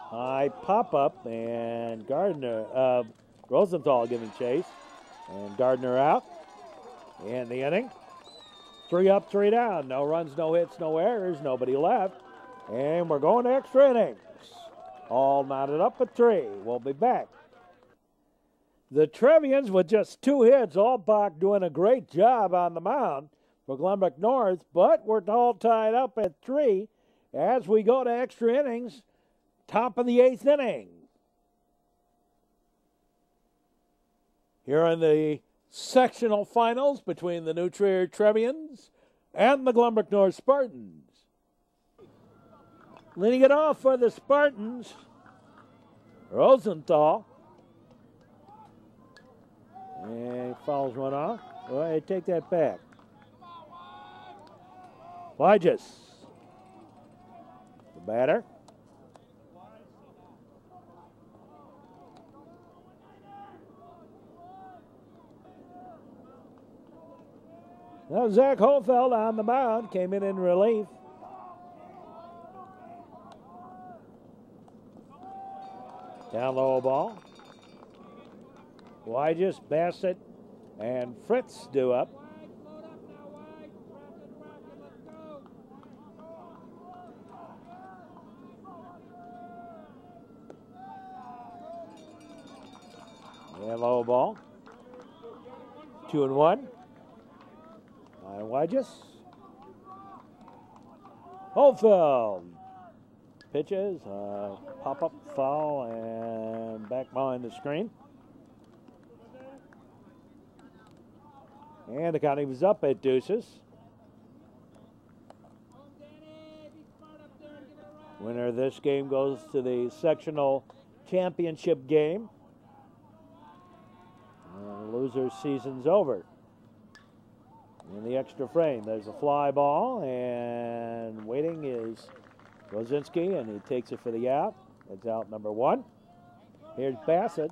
High pop-up, and Gardner, Rosenthal giving chase, and Gardner out. And the inning. 3 up, 3 down. No runs, no hits, no errors, nobody left. And we're going to extra innings. All knotted up at 3. We'll be back. The Trevians with just 2 hits, Albach doing a great job on the mound for Glenbrook North, but we're all tied up at 3 as we go to extra innings. Top of the 8th inning. Here in the sectional finals between the New Trier Trevians and the Glenbrook North Spartans. Leading it off for the Spartans, Rosenthal. And he fouls one off. Well, I take that back. Wyges, the batter. Now Zach Holfeld on the mound, came in relief. Down low ball. Wyges, Bassett, and Fritz due up. And low ball. 2-1. 9 wedges. Holdfield pitches, pop-up foul, and back behind the screen. And the counting was up at deuces. Winner of this game goes to the sectional championship game. Loser's season's over. In the extra frame, there's a fly ball, and waiting is Rosinski, and he takes it for the out. That's out number 1. Here's Bassett.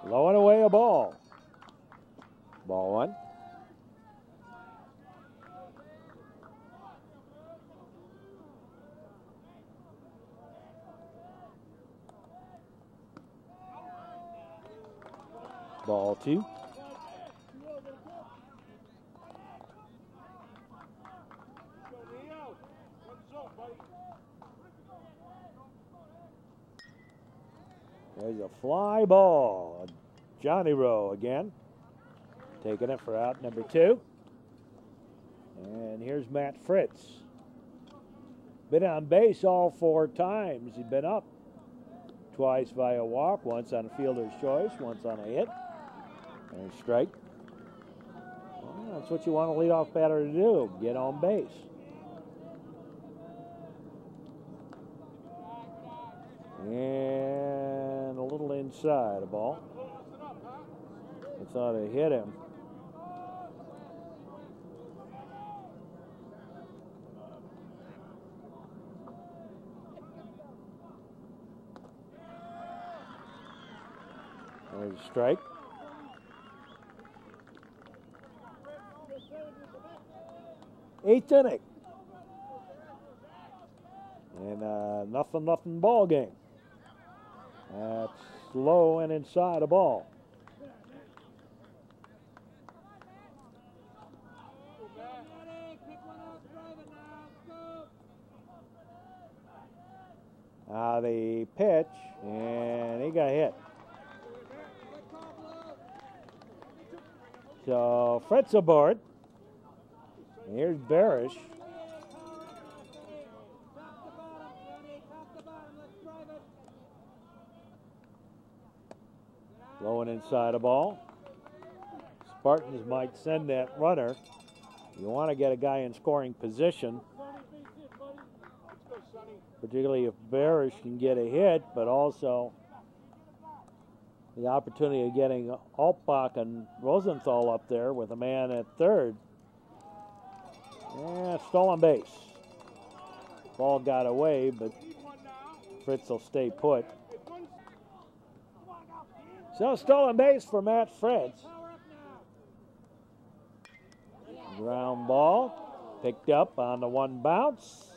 Low and away a ball. Ball 1. Ball 2. There's a fly ball. Johnny Rowe again. Taking it for out number 2. And here's Matt Fritz. Been on base all 4 times. He's been up twice by a walk, once on a fielder's choice, once on a hit. And a strike. Well, that's what you want a leadoff batter to do, get on base. And a little inside a ball. I thought it hit him. There's a strike. Eighth inning. And nothing ball game. That's low and inside a ball. The pitch, and he got hit. So Fritz aboard. Here's Barish. Low and inside a ball. Spartans might send that runner. You want to get a guy in scoring position, particularly if Barish can get a hit, but also the opportunity of getting Altbach and Rosenthal up there with a man at third. Yeah, stolen base. Ball got away, but Fritz will stay put. So stolen base for Matt Fritz. Ground ball picked up on the 1 bounce.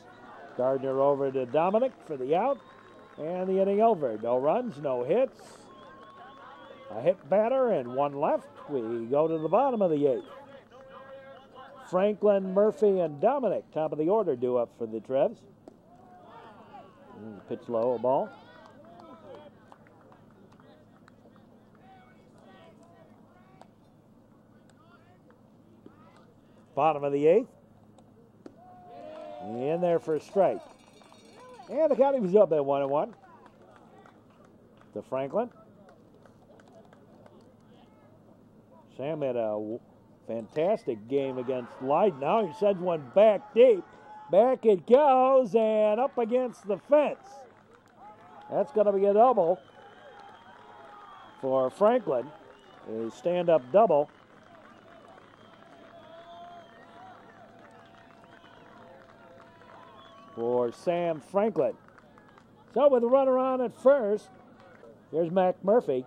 Gardner over to Dominic for the out, and the inning over. No runs, no hits. A hit batter and 1 left. We go to the bottom of the 8th. Franklin, Murphy, and Dominic, top of the order, due up for the Trevs. Pitch low, a ball. Bottom of the 8th. In there for a strike. And the counting was up at 1-1 to Franklin. Sam had a fantastic game against Leiden. Now he sends one back deep. Back it goes and up against the fence. That's going to be a double for Franklin. A stand-up double. For Sam Franklin. So with a runner on at first, here's Mac Murphy.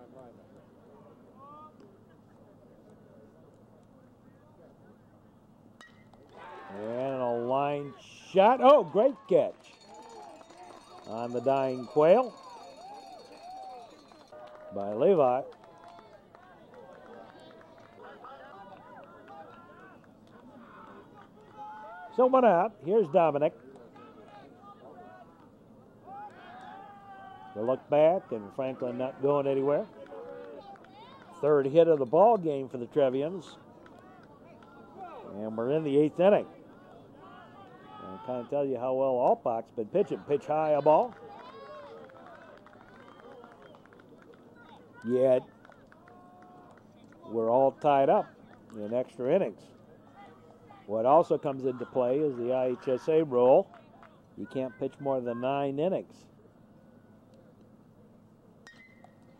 And a line shot. Oh, great catch on the dying quail by Levi. So 1 out. Here's Dominic. They look back, and Franklin not going anywhere. Third hit of the ball game for the Trevians. And we're in the 8th inning. And kind of tell you how well Alpach's been pitching. Pitch high a ball. Yet we're all tied up in extra innings. What also comes into play is the IHSA rule. You can't pitch more than 9 innings.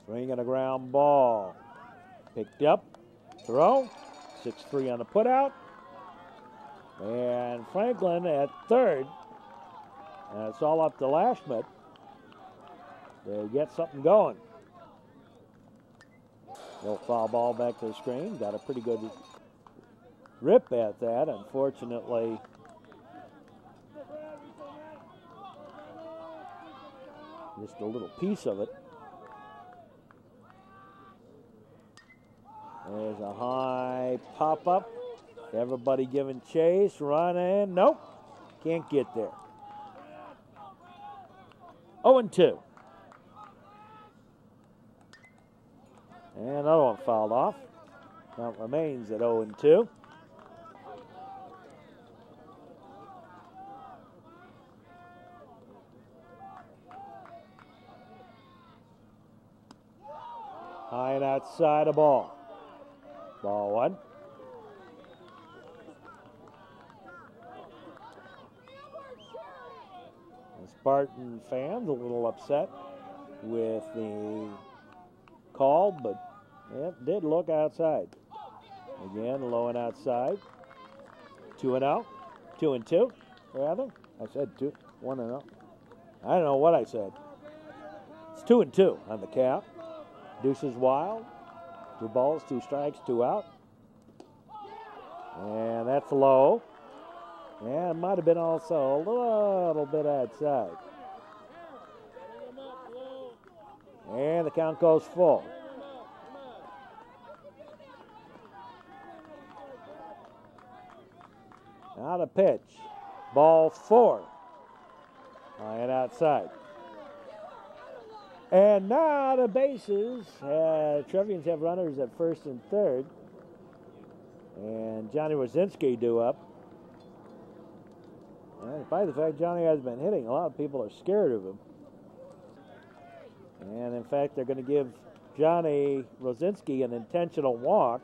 Swing and a ground ball. Picked up. Throw. 6-3 on the putout. And Franklin at third. And it's all up to Lashmet to get something going. Little foul ball back to the screen. Got a pretty good rip at that. Unfortunately, just a little piece of it. There's a high pop-up. Everybody giving chase, running. Nope, can't get there. 0-2. And another one fouled off. Count remains at 0-2. High and outside the ball. Ball 1. The Spartan fans a little upset with the call, but it did look outside. Again, low and outside. 2-0. 2-2, rather. I said 1-0. I don't know what I said. It's 2-2 on the count. Deuces wild. 2 balls, 2 strikes, 2 out. And that's low. And it might have been also a little bit outside. And the count goes full. Now the pitch. Ball 4. High and outside. And now the bases. Trevians have runners at first and third. And Johnny Wazinski due up. And despite the fact Johnny has been hitting, a lot of people are scared of him. And in fact, they're going to give Johnny Rosinski an intentional walk.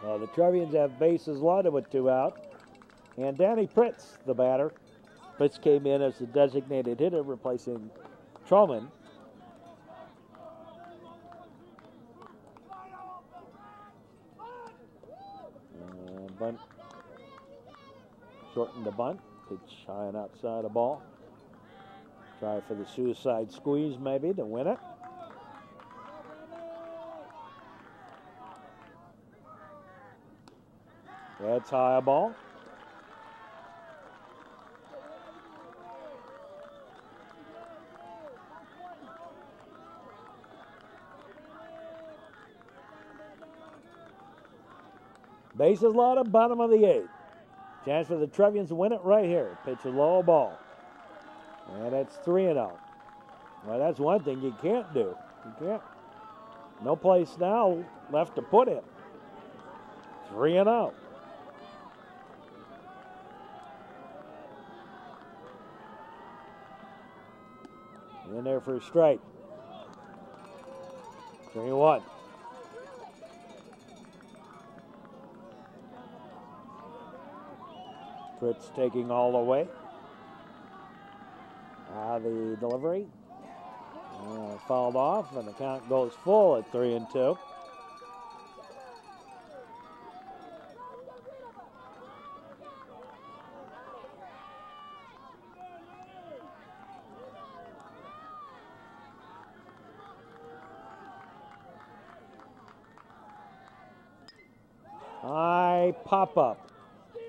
The Trevians have bases loaded with 2 out. And Danny Pritz, the batter. Pritz came in as the designated hitter, replacing Troman. And bunt. Shortened the bunt. Pitch high and outside the ball. Try for the suicide squeeze maybe to win it. That's high a ball. Bases loaded, bottom of the 8th. Chance for the Trevians to win it right here. Pitch a low ball. And it's 3-0. Well, that's one thing you can't do. You can't. No place now left to put it. 3-0. In there for a strike. 3-1. Fritz taking all the way. The delivery. Fouled off, and the count goes full at 3-2. High pop-up.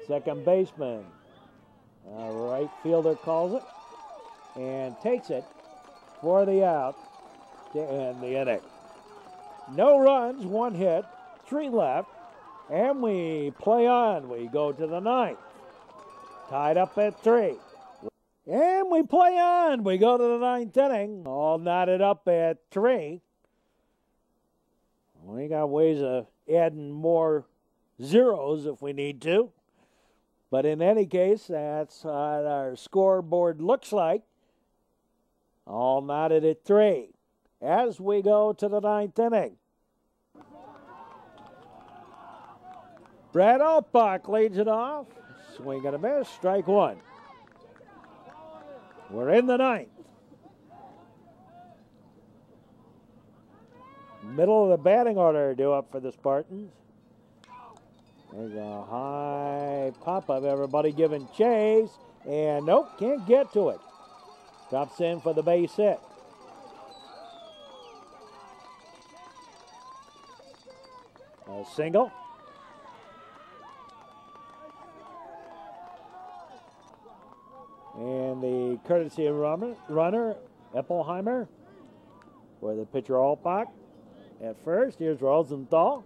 Second baseman. Right fielder calls it and takes it for the out to end the inning. No runs, 1 hit, 3 left. And we play on. We go to the ninth. Tied up at 3. And we play on. We go to the ninth inning. All knotted up at 3. We got ways of adding more zeros if we need to. But in any case, that's what our scoreboard looks like. All knotted at 3 as we go to the ninth inning. Brad Alpbach leads it off. Swing and a miss, strike 1. We're in the ninth. Middle of the batting order due up for the Spartans. There's a high pop-up. Everybody giving chase. And nope, can't get to it. Drops in for the base hit. A single. And the courtesy of runner Eppelheimer for the pitcher Alpbach. At first, here's Rosenthal.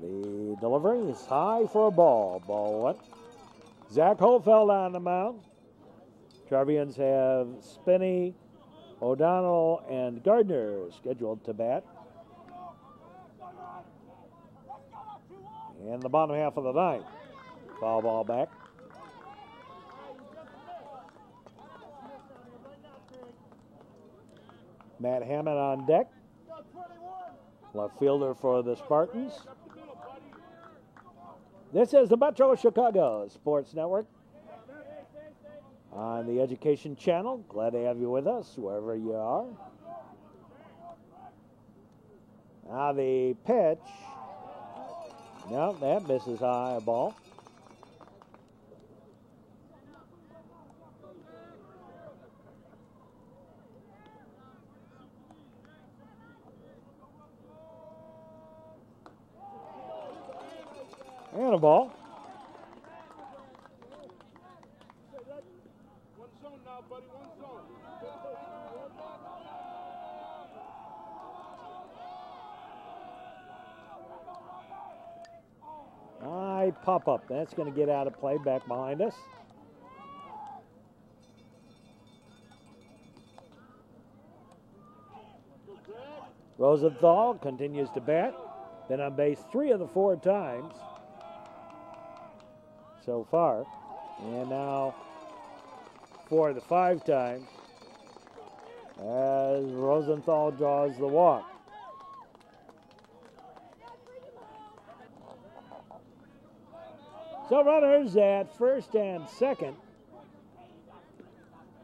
The delivery is high for a ball. Ball 1. Zach Holfeld on the mound. Trevians have Spinney, O'Donnell, and Gardner scheduled to bat. In the bottom half of the ninth. Foul ball back. Matt Hammond on deck. Left fielder for the Spartans. This is the Metro Chicago Sports Network on the Education Channel. Glad to have you with us wherever you are. Now the pitch. No, that misses high, a ball. And a ball. One zone now, buddy, one zone. High pop-up. That's going to get out of play back behind us. Rosenthal continues to bat. Been on base 3 of the 4 times so far. And now 4 of the 5 times as Rosenthal draws the walk. So runners at first and second.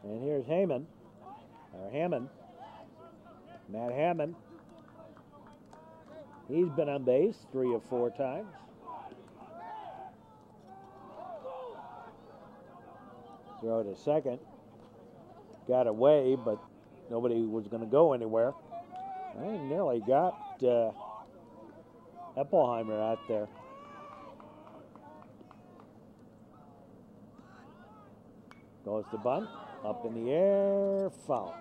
And here's Hammond. Matt Hammond. He's been on base 3 of 4 times. Throw to second. Got away, but nobody was going to go anywhere. I nearly got Eppelheimer out there. Goes to bunt. Up in the air. Foul.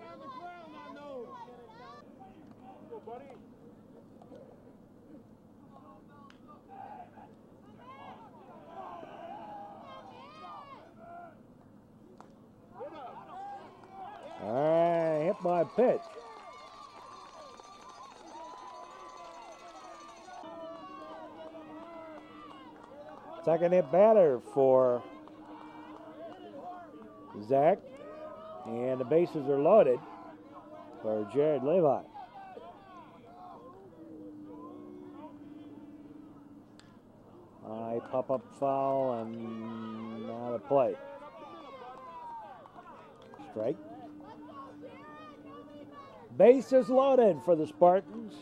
All right, hit by pitch. Second hit batter for Zach. And the bases are loaded for Jared Levi. High pop-up foul and out of play. Strike. Bases loaded for the Spartans.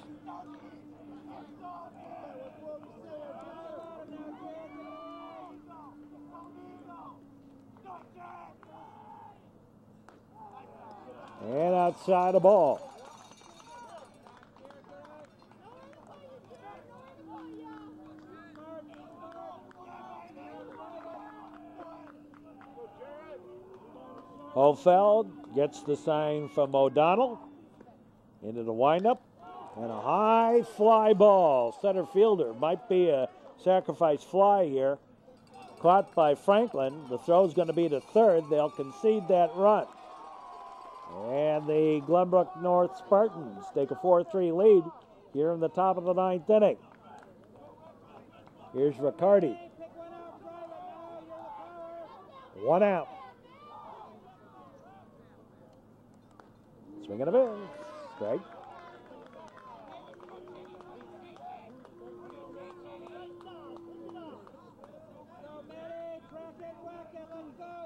And outside a ball. Hofeld gets the sign from O'Donnell into the windup, and a high fly ball. Center fielder might be a sacrifice fly here. Caught by Franklin. The throw's going to be to third. They'll concede that run. And the Glenbrook North Spartans take a 4-3 lead here in the top of the ninth inning. Here's Riccardi. 1 out. Swing and a miss. Strike.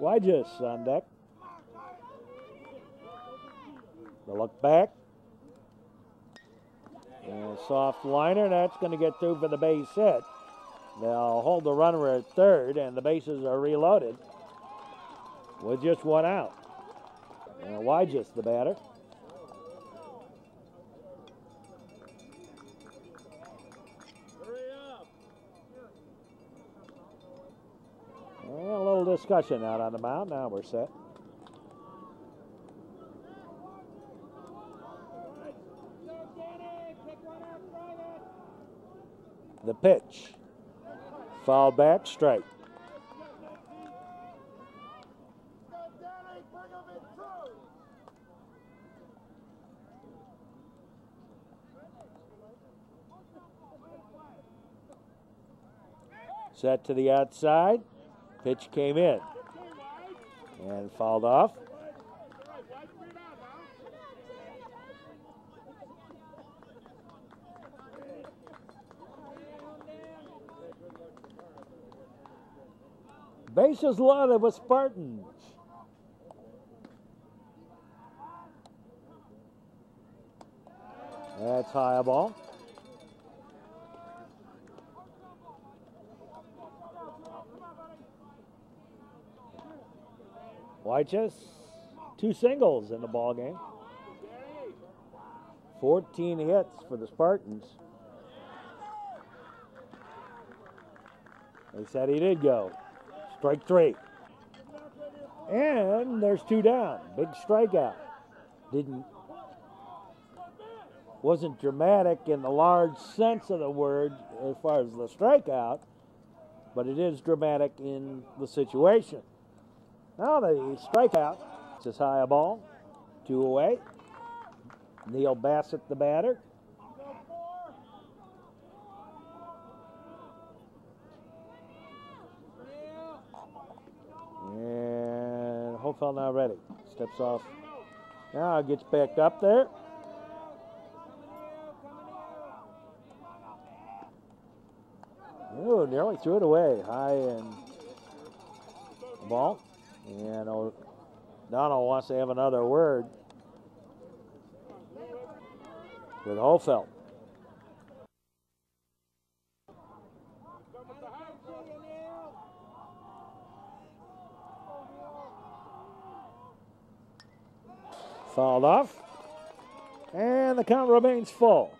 Wyges on deck. The look back. And a soft liner. That's going to get through for the base hit. They'll hold the runner at third, and the bases are reloaded with just 1 out. And Wyges, the batter. And a little discussion out on the mound. Now we're set. The pitch. Foul back, strike. Set to the outside. Pitch came in and fouled off. Bases loaded with Spartans. That's high ball. Wyches, 2 singles in the ball game. 14 hits for the Spartans. They said he did go. Strike 3. And there's 2 down. Big strikeout. Wasn't dramatic in the large sense of the word as far as the strikeout, but it is dramatic in the situation. Now the strikeout. It's as high a ball. 2 away. Neil Bassett, the batter. And Hofeld now ready. Steps off. Now gets back up there. Oh, nearly threw it away. High and the ball. And O'Donnell wants to have another word with Hofeld. Fouled off. And the count remains full.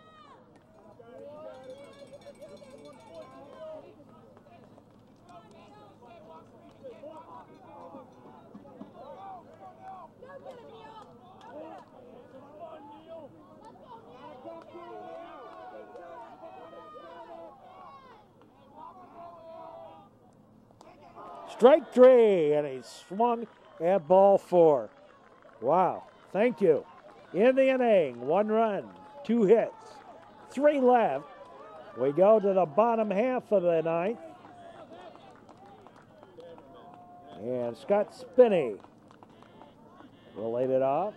Strike 3, and he swung at ball 4. Wow, thank you. In the inning, 1 run, 2 hits, 3 left. We go to the bottom half of the ninth. And Scott Spinney will lead it off.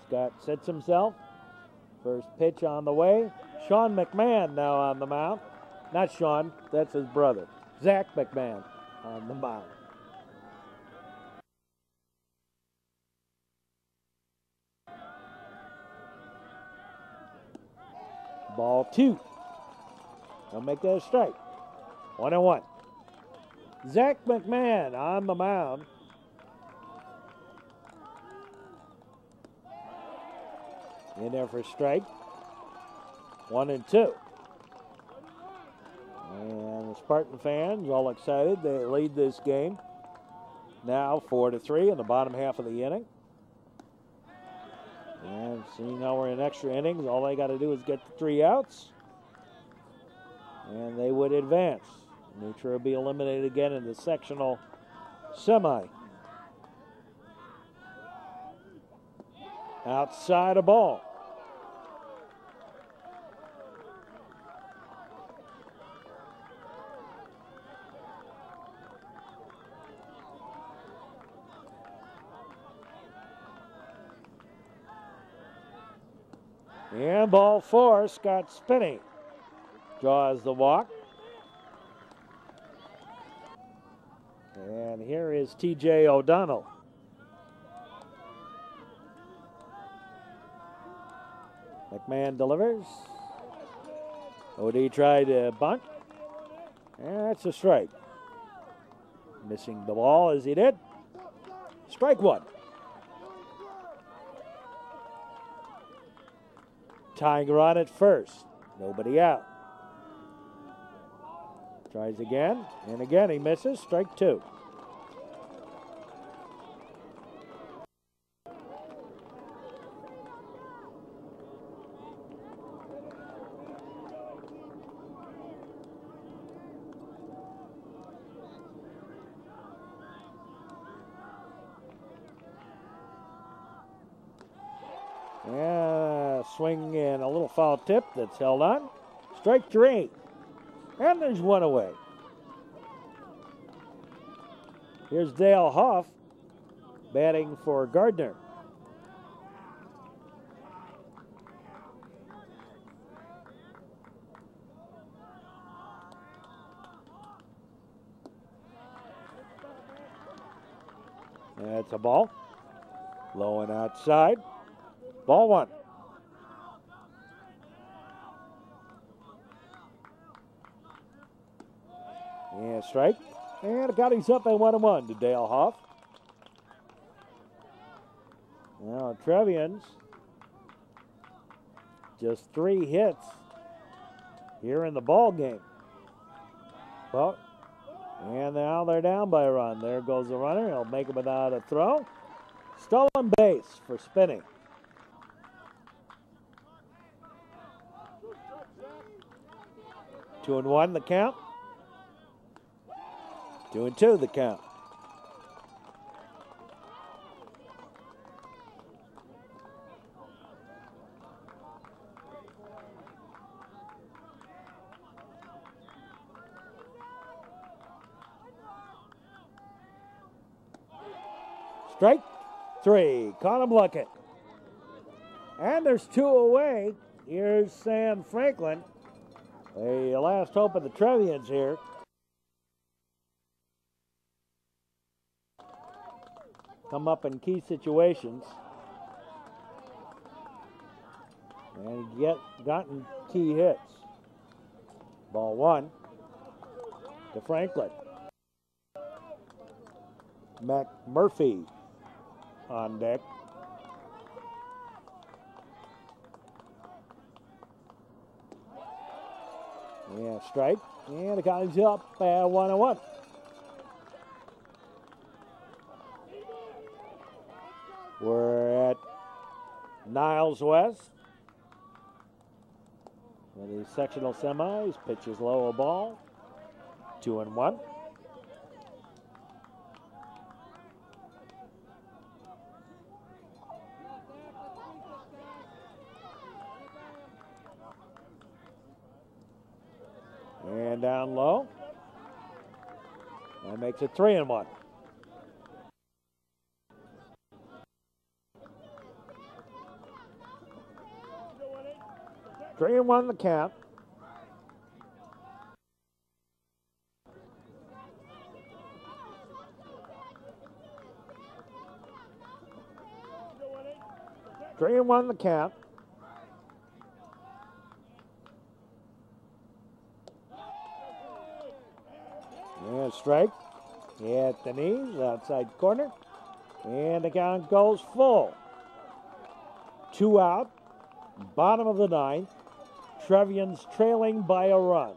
Scott sits himself. First pitch on the way. Sean McMahon now on the mound. Not Sean, that's his brother. Zach McMahon on the mound. Ball 2. They'll make that a strike. 1-1. Zach McMahon on the mound. In there for a strike. 1-2. And Spartan fans all excited. They lead this game now 4-3 in the bottom half of the inning. And seeing how we're in extra innings, all they got to do is get the 3 outs, and they would advance. Neutra will be eliminated again in the sectional semi. Outside a ball. And ball 4, Scott Spinney draws the walk. And here is T.J. O'Donnell. McMahon delivers. O.D. tried to bunt. And that's a strike. Missing the ball as he did. Strike 1. Tiger on at first. Nobody out. Tries again, and again he misses. Strike 2. Yeah, swing and a little foul tip that's held on. Strike 3. And there's one away. Here's Dale Hoff batting for Gardner. That's a ball. Low and outside. Ball 1. And strike. And got he's up at 1-1 to Dale Hoff. Now Trevians just 3 hits here in the ball game. Well, and now they're down by a run. There goes the runner. He'll make it without a throw. Stolen base for Spinney. Two and 1 the count. 2 and 2 the count. Strike 3. Caught him looking. And there's 2 away. Here's Sam Franklin. The last hope of the Trevians here. Come up in key situations. And gotten key hits. Ball 1 to Franklin. McMurphy on deck. Yeah, strike. And the guy's up at 1-1. We're at Niles West. In the sectional semis, pitches low a ball. 2 and 1. And down low. That makes it 3 and 1. Three and 1 the count. Three and 1 the count. And strike at the knees, outside corner. And the count goes full. 2 out, bottom of the 9th. Trevians trailing by a run.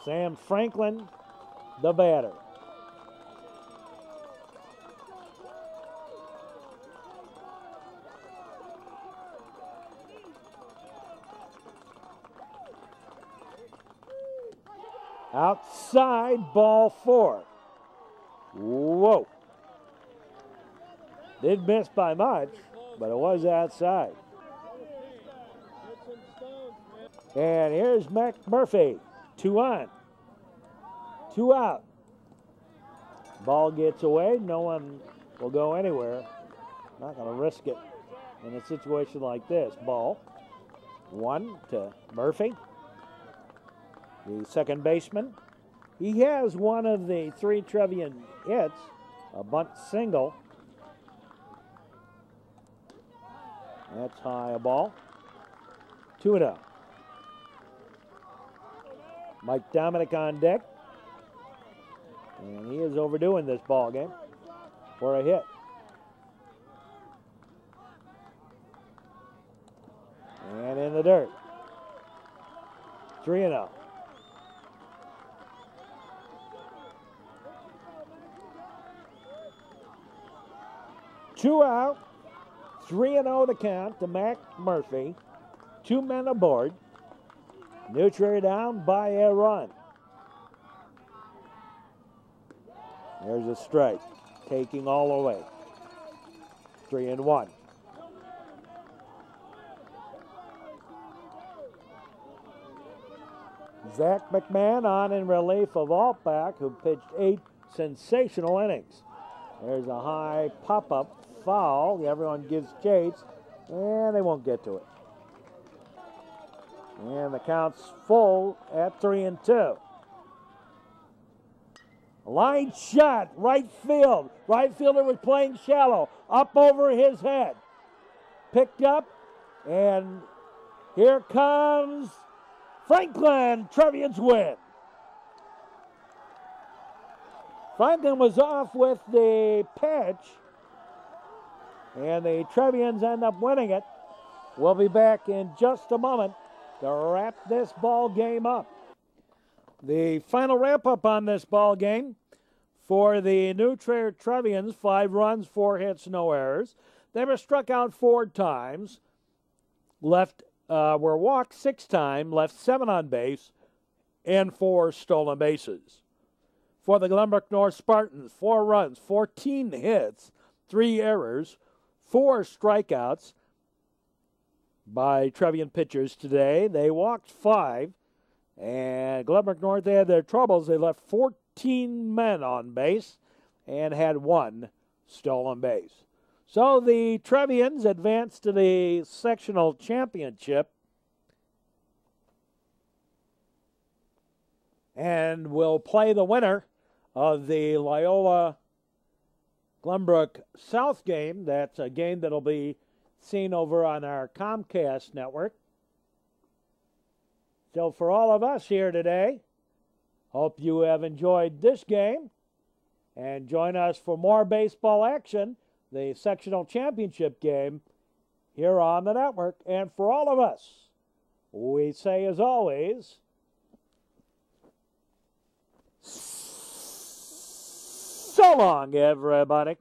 Sam Franklin, the batter. Outside, ball 4. Whoa. Didn't miss by much, but it was outside. And here's McMurphy. 2 on. 2 out. Ball gets away. No one will go anywhere. Not going to risk it in a situation like this. Ball. 1 to Murphy, the second baseman. He has one of the 3 Trevian hits, a bunt single. That's high a ball. 2-0. Mike Dominic on deck. And he is overdoing this ball game for a hit. And in the dirt. 3-0. Two out. 3-0 to count to Mac Murphy. 2 men aboard. Nutria down by a run. There's a strike. Taking all the way. 3-1. Zach McMahon on in relief of Altbach, who pitched 8 sensational innings. There's a high pop-up foul. Everyone gives chase, and they won't get to it. And the count's full at 3-2. Line shot, right field. Right fielder was playing shallow, up over his head. Picked up, and here comes Franklin. Trevians win. Franklin was off with the pitch, and the Trevians end up winning it. We'll be back in just a moment to wrap this ball game up. The final wrap-up on this ball game for the New Trier Trevians: 5 runs, 4 hits, no errors. They were struck out 4 times, were walked 6 times, left 7 on base, and 4 stolen bases. For the Glenbrook North Spartans, 4 runs, 14 hits, 3 errors, 4 strikeouts by Trevian pitchers today. They walked 5, and Glenbrook North had their troubles. They left 14 men on base and had 1 stolen base. So the Trevians advance to the sectional championship and will play the winner of the Loyola Glenbrook South game. That's a game that'll be seen over on our Comcast network. So for all of us here today, hope you have enjoyed this game, and join us for more baseball action, the sectional championship game, here on the network. And for all of us, we say as always, so long, everybody.